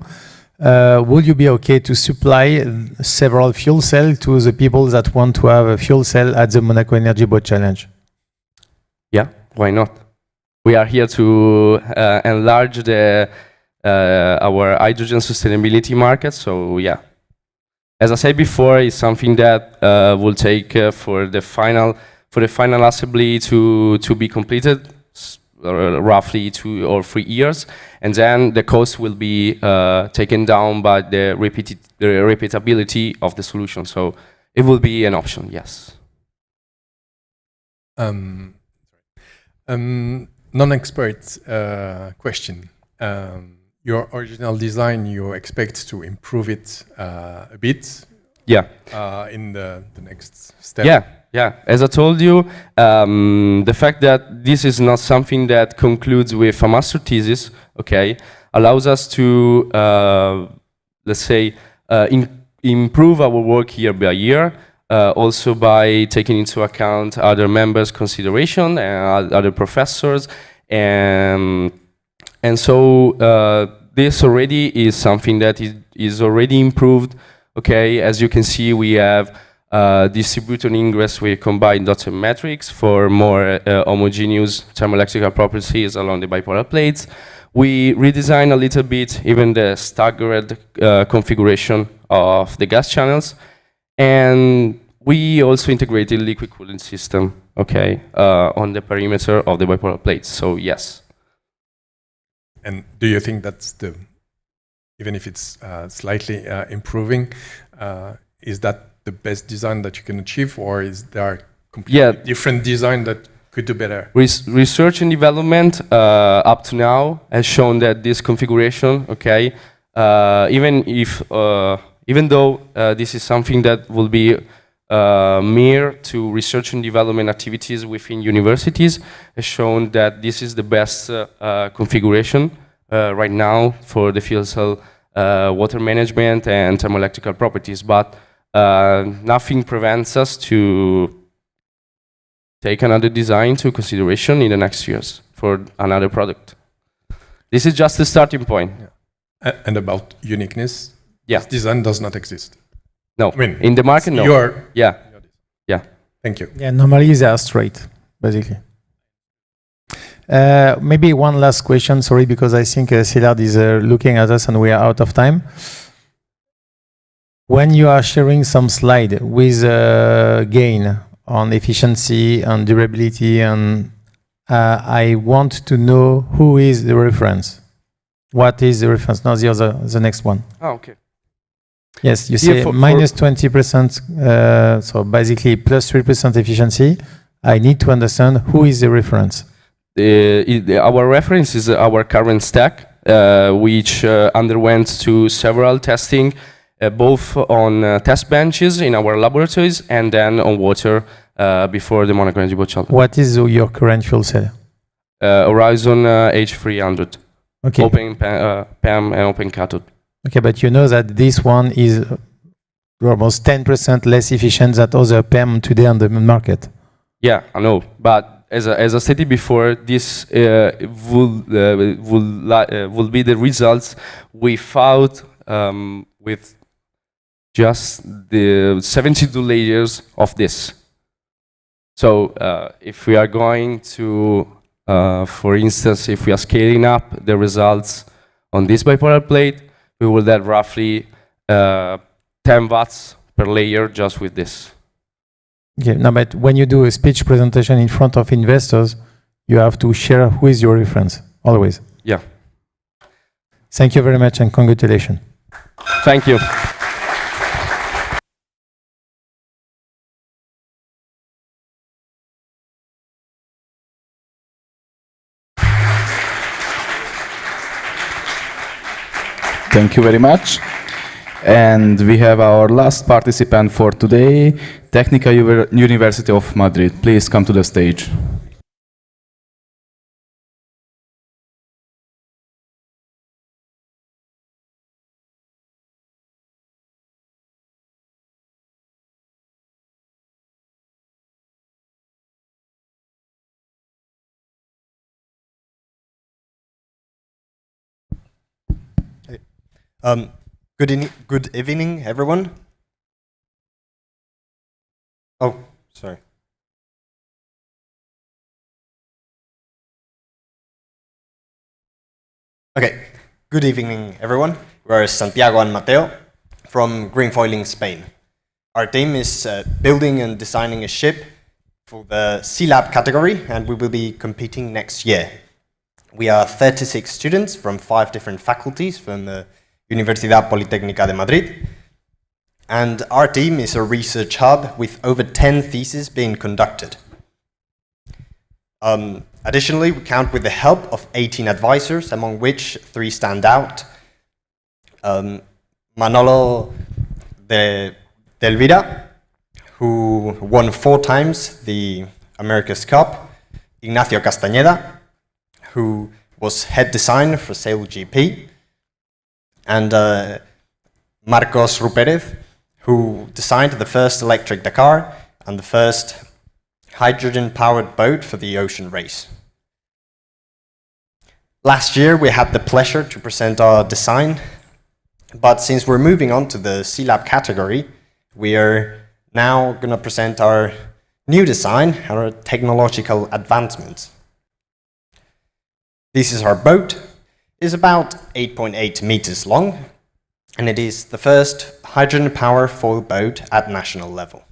would you be okay to supply several fuel cells to the people that want to have a fuel cell at the Monaco Energy Boat Challenge? Yeah, why not? We are here to enlarge the our hydrogen sustainability market. So yeah, as I said before, it's something that will take for the final assembly to be completed, roughly 2 or 3 years, and then the cost will be taken down by the repeatability of the solution. So it will be an option, yes. Non-expert question. Your original design, you expect to improve it a bit. Yeah. In the next step. Yeah, yeah. As I told you, the fact that this is not something that concludes with a master thesis, okay, allows us to, let's say, improve our work year by year. Also by taking into account other members' consideration and other professors, and so this already is something that is already improved. Okay, as you can see, we have distributed ingress with combined dot matrix for more homogeneous thermoelectrical properties along the bipolar plates. We redesigned a little bit even the staggered configuration of the gas channels. And we also integrated liquid cooling system, okay, on the perimeter of the bipolar plates. So yes. And do you think that's even if it's slightly improving, is that the best design that you can achieve, or is there completely different design that could do better? Research and development up to now has shown that this configuration, okay, even though this is something that will be mere to research and development activities within universities, has shown that this is the best configuration right now for the fuel cell water management and thermoelectrical properties. But nothing prevents us to take another design into consideration in the next years for another product. This is just the starting point. Yeah. And about uniqueness, Yeah. This design does not exist. No. I mean, in the market, no. Yeah. Yeah. Thank you. Yeah, normally they are straight, basically. Maybe one last question, sorry, because I think Szilárd is looking at us and we are out of time. When you are sharing some slide with gain on efficiency and durability, and I want to know who is the reference. What is the reference? No, the next one. Oh, okay. Yes, you say minus 20%, so basically plus 3% efficiency. I need to understand who is the reference. Our reference is our current stack, which underwent to several testing, both on test benches in our laboratories and then on water before the Monaco Energy Boat Challenge. What is your current fuel cell? Horizon H300. Okay. Open PEM and open cathode. Okay, but you know that this one is almost 10% less efficient than other PEM today on the market. Yeah, I know. But as I stated before, this will be the results without with just the 72 layers of this. So if we are going to, for instance, if we are scaling up the results on this bipolar plate, we will get roughly 10 watts per layer just with this. Okay, now, but when you do a speech presentation in front of investors, you have to share who is your reference, always. Yeah. Thank you very much and congratulations. Thank you. Thank you very much. And we have our last participant for today, Technical University of Madrid. Please come to the stage. Good evening, everyone. Oh, sorry. Okay, good evening, everyone. We're Santiago and Mateo from Green Foiling, Spain. Our team is building and designing a ship for the Sea Lab category, and we will be competing next year. We are 36 students from 5 different faculties from the Universidad Politecnico di Madrid, and our team is a research hub with over 10 theses being conducted. Additionally, we count with the help of 18 advisors, among which 3 stand out. Manolo de Elvira, who won 4 times the America's Cup. Ignacio Castañeda, who was head designer for Sail GP. And Marcos Ruperez, who designed the first electric Dakar and the first hydrogen-powered boat for the ocean race. Last year, we had the pleasure to present our design, but since we're moving on to the Sea Lab category, we are now going to present our new design, our technological advancements. This is our boat. Is about 8.8 meters long, and it is the first hydrogen-powered foil boat at national level.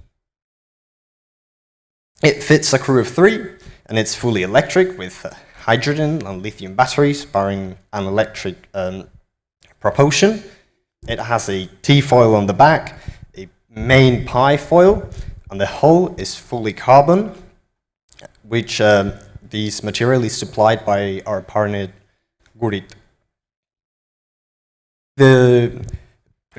It fits a crew of 3, and it's fully electric with hydrogen and lithium batteries powering an electric propulsion. It has a T-foil on the back, a main pi foil, and the hull is fully carbon, which this material is supplied by our partner Gurit. The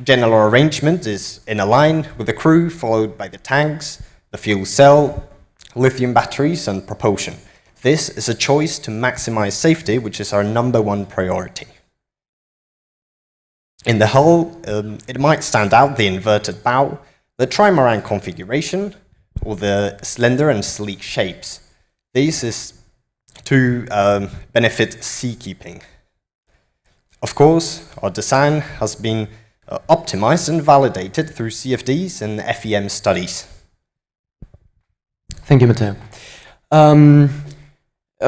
general arrangement is in a line with the crew, followed by the tanks, the fuel cell, lithium batteries, and propulsion. This is a choice to maximize safety, which is our #1 priority. In the hull, it might stand out the inverted bow, the trimaran configuration, or the slender and sleek shapes. This is to benefit seakeeping. Of course, our design has been optimized and validated through CFDs and FEM studies. Thank you, Matteo.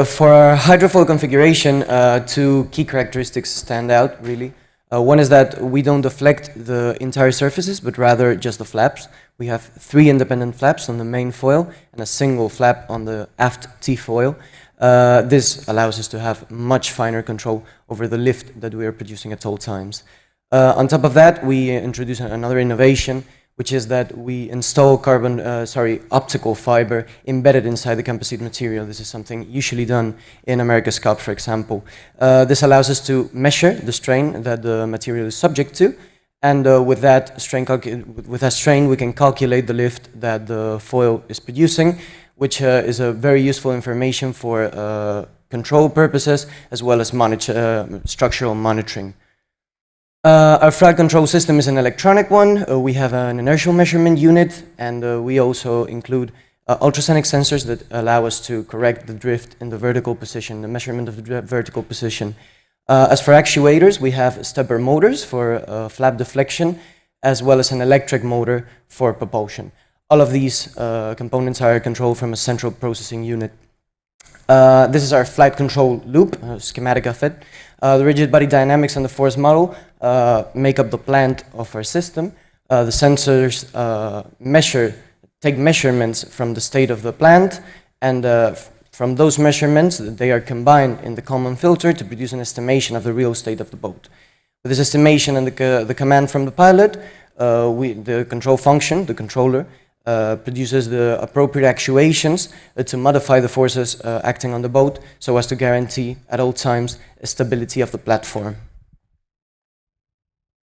For our hydrofoil configuration, two key characteristics stand out, really. One is that we don't deflect the entire surfaces, but rather just the flaps. We have 3 independent flaps on the main foil and a single flap on the aft T-foil. This allows us to have much finer control over the lift that we are producing at all times. On top of that, we introduce another innovation, which is that we install optical fiber embedded inside the composite material. This is something usually done in America's Cup, for example. This allows us to measure the strain that the material is subject to, and with that strain, we can calculate the lift that the foil is producing, which is a very useful information for control purposes as well as structural monitoring. Our flight control system is an electronic one. We have an inertial measurement unit, and we also include ultrasonic sensors that allow us to correct the drift in the vertical position, the measurement of the vertical position. As for actuators, we have stepper motors for flap deflection, as well as an electric motor for propulsion. All of these components are controlled from a central processing unit. This is our flight control loop, schematic of it. The rigid body dynamics and the force model make up the plant of our system. The sensors take measurements from the state of the plant, and from those measurements, they are combined in the common filter to produce an estimation of the real state of the boat. With this estimation and the command from the pilot, the control function, the controller, produces the appropriate actuations to modify the forces acting on the boat so as to guarantee at all times stability of the platform.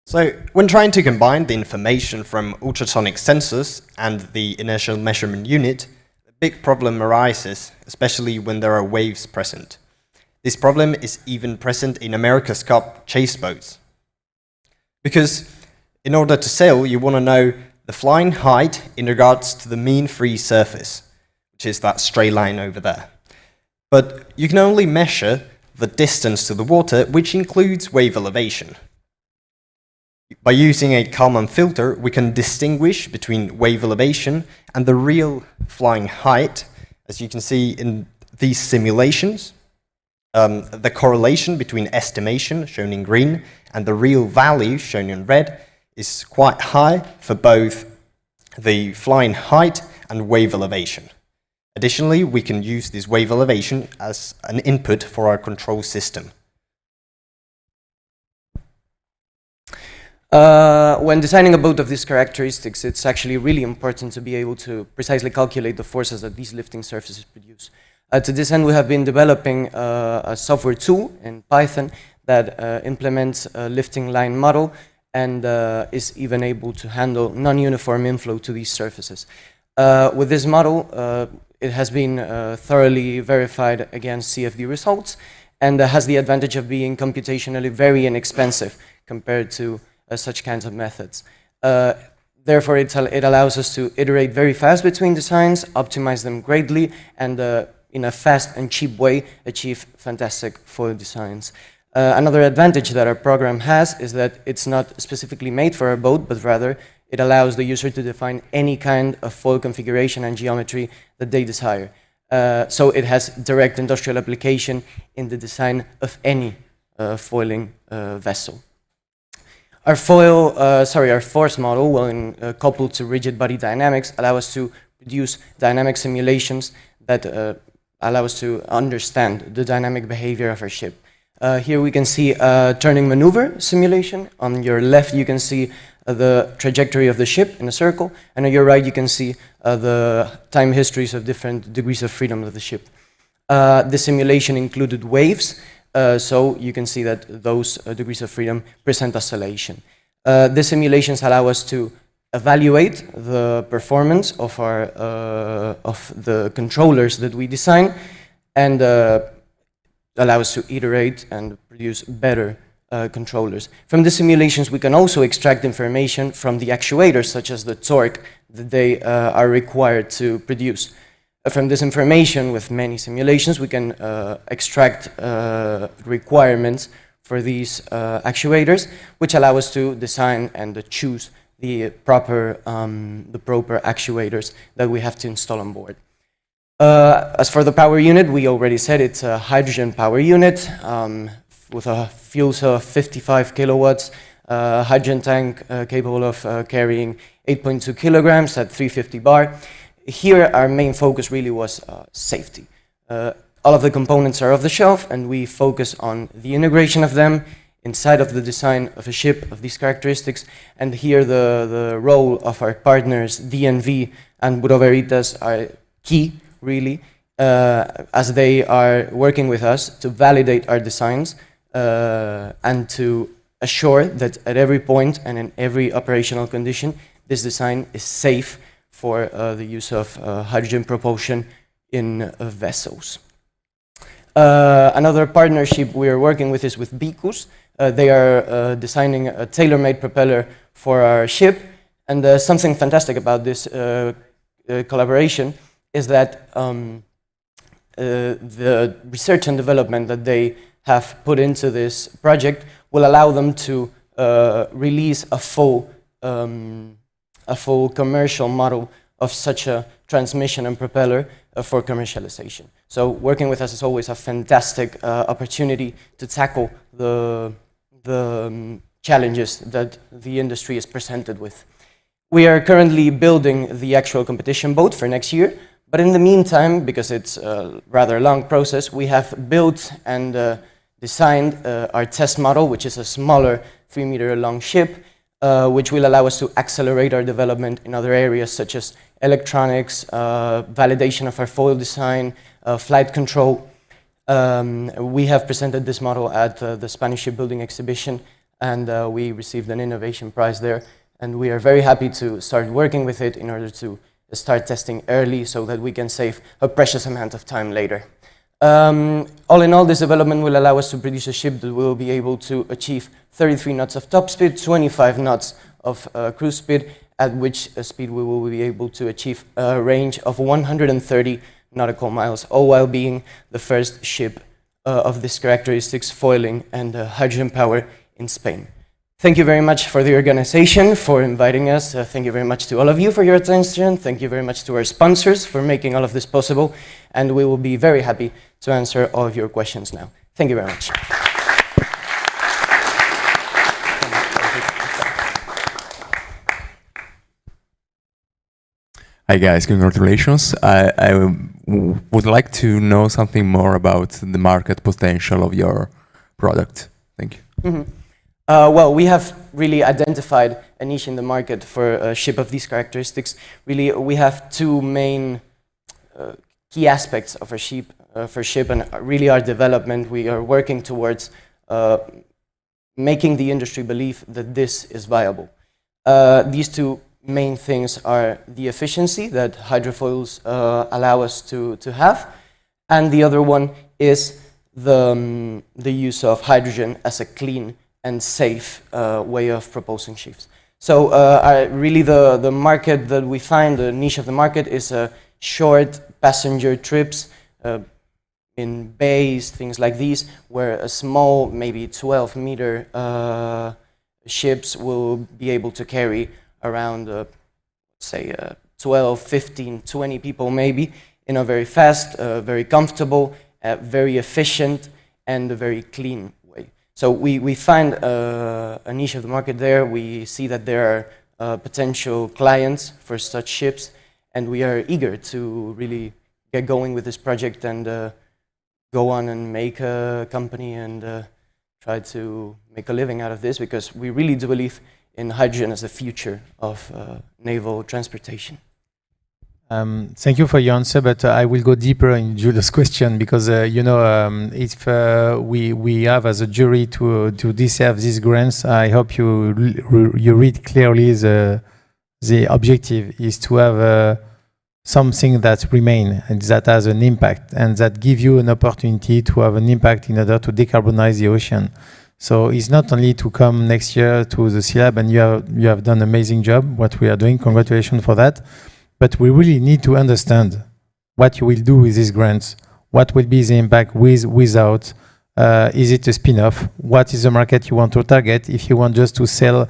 So, when trying to combine the information from ultrasonic sensors and the inertial measurement unit, a big problem arises, especially when there are waves present. This problem is even present in America's Cup chase boats. Because in order to sail, you want to know the flying height in regards to the mean free surface, which is that straight line over there. But you can only measure the distance to the water, which includes wave elevation. By using a Kalman filter, we can distinguish between wave elevation and the real flying height. As you can see in these simulations, the correlation between estimation, shown in green, and the real value, shown in red, is quite high for both the flying height and wave elevation. Additionally, we can use this wave elevation as an input for our control system. When designing a boat of these characteristics, it's actually really important to be able to precisely calculate the forces that these lifting surfaces produce. To this end, we have been developing a software tool in Python that implements a lifting line model and is even able to handle non-uniform inflow to these surfaces. With this model, it has been thoroughly verified against CFD results and has the advantage of being computationally very inexpensive compared to such kinds of methods. Therefore, it allows us to iterate very fast between designs, optimize them greatly, and in a fast and cheap way, achieve fantastic foil designs. Another advantage that our program has is that it's not specifically made for a boat, but rather it allows the user to define any kind of foil configuration and geometry that they desire. So it has direct industrial application in the design of any foiling vessel. Our force model, when coupled to rigid body dynamics, allow us to produce dynamic simulations that allow us to understand the dynamic behavior of our ship. Here we can see a turning maneuver simulation. On your left, you can see the trajectory of the ship in a circle, and on your right, you can see the time histories of different degrees of freedom of the ship. The simulation included waves, so you can see that those degrees of freedom present oscillation. The simulations allow us to evaluate the performance of the controllers that we design, and allow us to iterate and produce better controllers. From the simulations, we can also extract information from the actuators, such as the torque that they are required to produce. From this information, with many simulations, we can extract requirements for these actuators, which allow us to design and choose the proper actuators that we have to install on board. As for the power unit, we already said it's a hydrogen power unit with a fuel cell of 55 kilowatts, hydrogen tank capable of carrying 8.2 kilograms at 350 bar. Here, our main focus really was safety. All of the components are off the shelf, and we focus on the integration of them inside of the design of a ship of these characteristics. And here, the role of our partners, DNV and Bureau Veritas, are key, really, as they are working with us to validate our designs and to assure that at every point and in every operational condition, this design is safe for the use of hydrogen propulsion in vessels. Another partnership we are working with is with Bicus. They are designing a tailor-made propeller for our ship, and something fantastic about this collaboration is that the research and development that they have put into this project will allow them to release a full commercial model of such a transmission and propeller for commercialization. So working with us is always a fantastic opportunity to tackle the challenges that the industry is presented with. We are currently building the actual competition boat for next year, but in the meantime, because it's a rather long process, we have built and designed our test model, which is a smaller 3-meter long ship, which will allow us to accelerate our development in other areas such as electronics, validation of our foil design, flight control. We have presented this model at the Spanish Shipbuilding Exhibition, and we received an innovation prize there. And we are very happy to start working with it in order to start testing early so that we can save a precious amount of time later. All in all, this development will allow us to produce a ship that will be able to achieve 33 knots of top speed, 25 knots of cruise speed, at which speed we will be able to achieve a range of 130 nautical miles, all while being the first ship of this characteristics, foiling and hydrogen power in Spain. Thank you very much for the organization, for inviting us. Thank you very much to all of you for your attention. Thank you very much to our sponsors for making all of this possible. And we will be very happy to answer all of your questions now. Thank you very much. Hi guys, congratulations. I would like to know something more about the market potential of your product. Thank you. Mm-hmm. Well, we have really identified a niche in the market for a ship of these characteristics. Really, we have two main key aspects of our ship, and really our development. We are working towards making the industry believe that this is viable. These two main things are the efficiency that hydrofoils allow us to have, and the other one is the use of hydrogen as a clean and safe way of propulsing ships. So really the market that we find, the niche of the market, is short passenger trips in bays, things like these, where a small, maybe 12-meter ships will be able to carry around, say, 12, 15, 20 people maybe, in a very fast, very comfortable, very efficient, and a very clean way. So we find a niche of the market there. We see that there are potential clients for such ships, and we are eager to really get going with this project and go on and make a company and try to make a living out of this, because we really do believe in hydrogen as the future of naval transportation. Thank you for your answer, but I will go deeper in Julio's question, because you know, if we have as a jury to deserve these grants, I hope you read clearly the objective is to have something that remains and that has an impact, and that give you an opportunity to have an impact in order to decarbonize the ocean. So it's not only to come next year to the Sea Lab, and you have done an amazing job, what we are doing, congratulations for that. But we really need to understand what you will do with these grants, what will be the impact with, without, Is it a spin-off? What is the market you want to target? If you want just to sell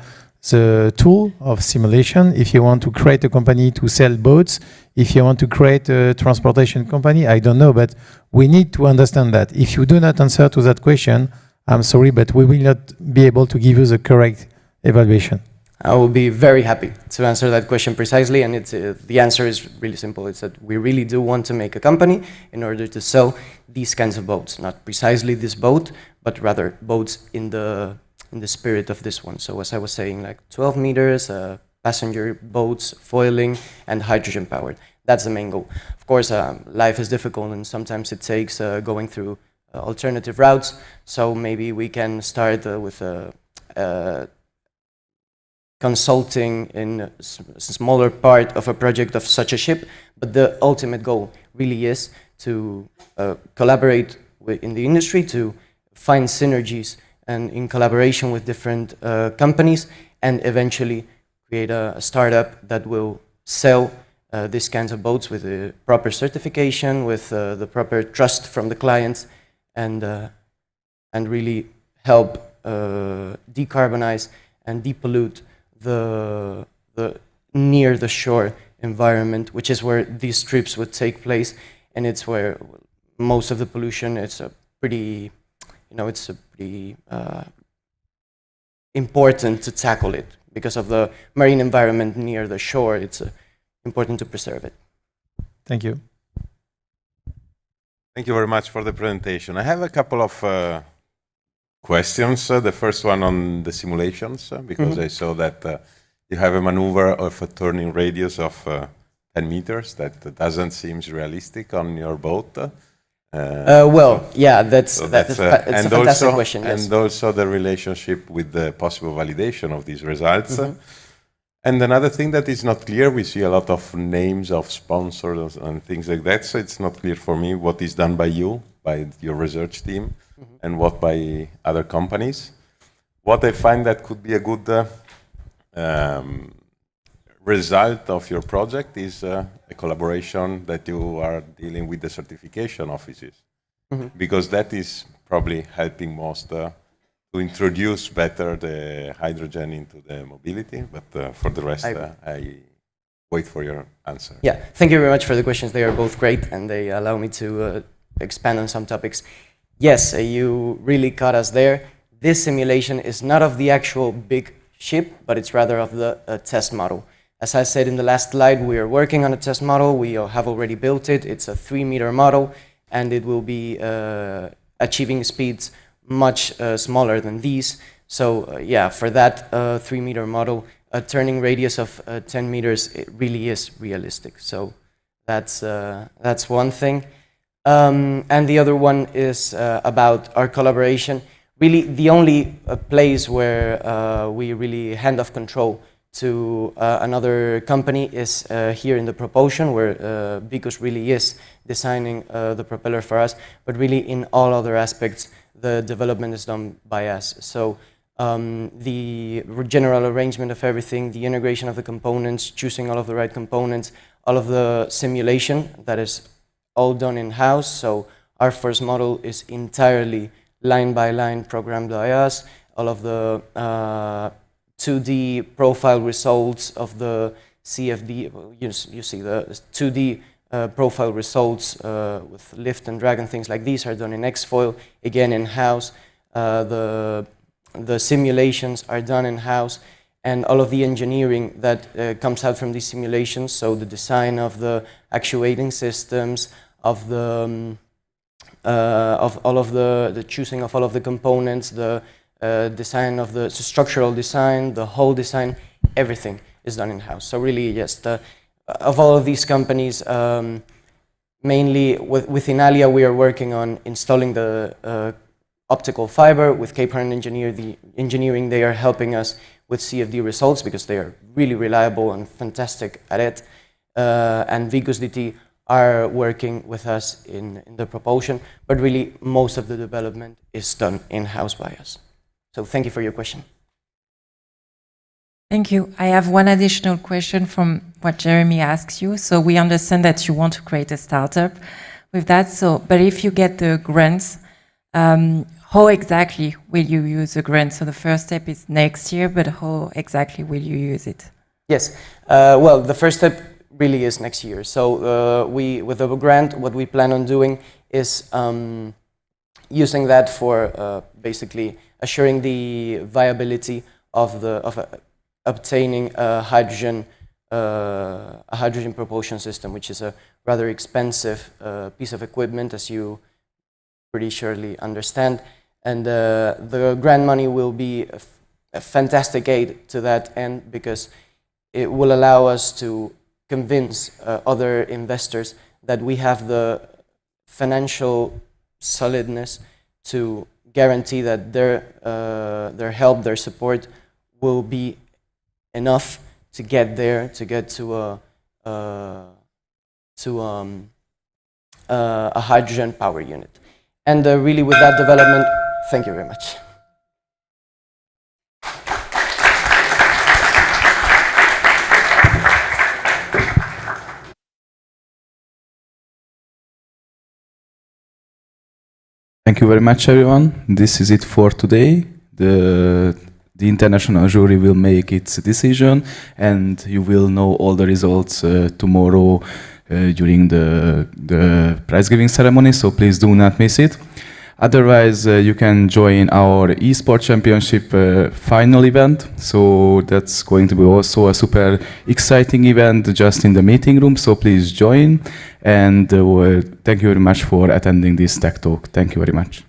the tool of simulation, if you want to create a company to sell boats, if you want to create a transportation company, I don't know, but we need to understand that. If you do not answer to that question, I'm sorry, but we will not be able to give you the correct evaluation. I will be very happy to answer that question precisely, and it's, the answer is really simple. It's that we really do want to make a company in order to sell these kinds of boats, not precisely this boat, but rather boats in the spirit of this one. So as I was saying, like 12 meters, passenger boats, foiling, and hydrogen powered. That's the main goal. Of course, life is difficult, and sometimes it takes going through alternative routes. So maybe we can start with consulting in a smaller part of a project of such a ship, but the ultimate goal really is to collaborate in the industry, to find synergies and in collaboration with different companies, and eventually create a startup that will sell these kinds of boats with the proper certification, with the proper trust from the clients, and really help decarbonize and depollute the near the shore environment, which is where these trips would take place, and it's where most of the pollution. It's a pretty, it's a pretty important to tackle it because of the marine environment near the shore. It's important to preserve it. Thank you. Thank you very much for the presentation. I have a couple of questions. The first one on the simulations, because I saw that you have a maneuver of a turning radius of 10 meters. That doesn't seem realistic on your boat. Well, yeah, it's a fantastic also, question. Yes. And also the relationship with the possible validation of these results. And another thing that is not clear, we see a lot of names of sponsors and things like that, so it's not clear for me what is done by you, by your research team, and what by other companies. What I find that could be a good result of your project is a collaboration that you are dealing with the certification offices, because that is probably helping most to introduce better the hydrogen into the mobility, but for the rest, I wait for your answer. Yeah, thank you very much for the questions. They are both great, and they allow me to expand on some topics. Yes, you really caught us there. This simulation is not of the actual big ship, but it's rather of the test model. As I said in the last slide, we are working on a test model. We have already built it. It's a 3-meter model, and it will be achieving speeds much smaller than these. So yeah, for that 3-meter model, a turning radius of 10 meters, it really is realistic. So that's one thing. And the other one is about our collaboration. Really, the only place where we really hand off control to another company is here in the propulsion, where Vicus really is designing the propeller for us, but really in all other aspects, the development is done by us. So the general arrangement of everything, the integration of the components, choosing all of the right components, all of the simulation, that is all done in-house. So our first model is entirely line by line programmed by us. All of the 2D profile results of the CFD, you see the 2D profile results with lift and drag and things like these are done in X-foil, again in-house. The simulations are done in-house, and all of the engineering that comes out from these simulations, so the design of the actuating systems, of the of all of the choosing of all of the components, the design of the structural design, the whole design, everything is done in-house. So really, yes, of all of these companies, mainly within Alia, we are working on installing the optical fiber. With Cape Horn Engineering, they are helping us with CFD results because they are really reliable and fantastic at it. And Vicus DT are working with us in the propulsion, but really most of the development is done in-house by us. So thank you for your question. Thank you. I have one additional question from what Jeremy asks you. So we understand that you want to create a startup with that. So, but if you get the grants, how exactly will you use the grant? So the first step is next year, but how exactly will you use it? Yes. Well, the first step really is next year. So with the grant, what we plan on doing is using that for basically assuring the viability of obtaining a hydrogen propulsion system, which is a rather expensive piece of equipment, as you pretty surely understand. And the grant money will be a fantastic aid to that end, because it will allow us to convince other investors that we have the financial solidness to guarantee that their help, their support will be enough to get there, to get to a hydrogen power unit. And really with that development, thank you very much. Thank you very much, everyone. This is it for today. The international jury will make its decision, and you will know all the results tomorrow during the prize giving ceremony, so please do not miss it. Otherwise, you can join our eSport Championship final event. So that's going to be also a super exciting event just in the meeting room. So please join. And thank you very much for attending this tech talk. Thank you very much.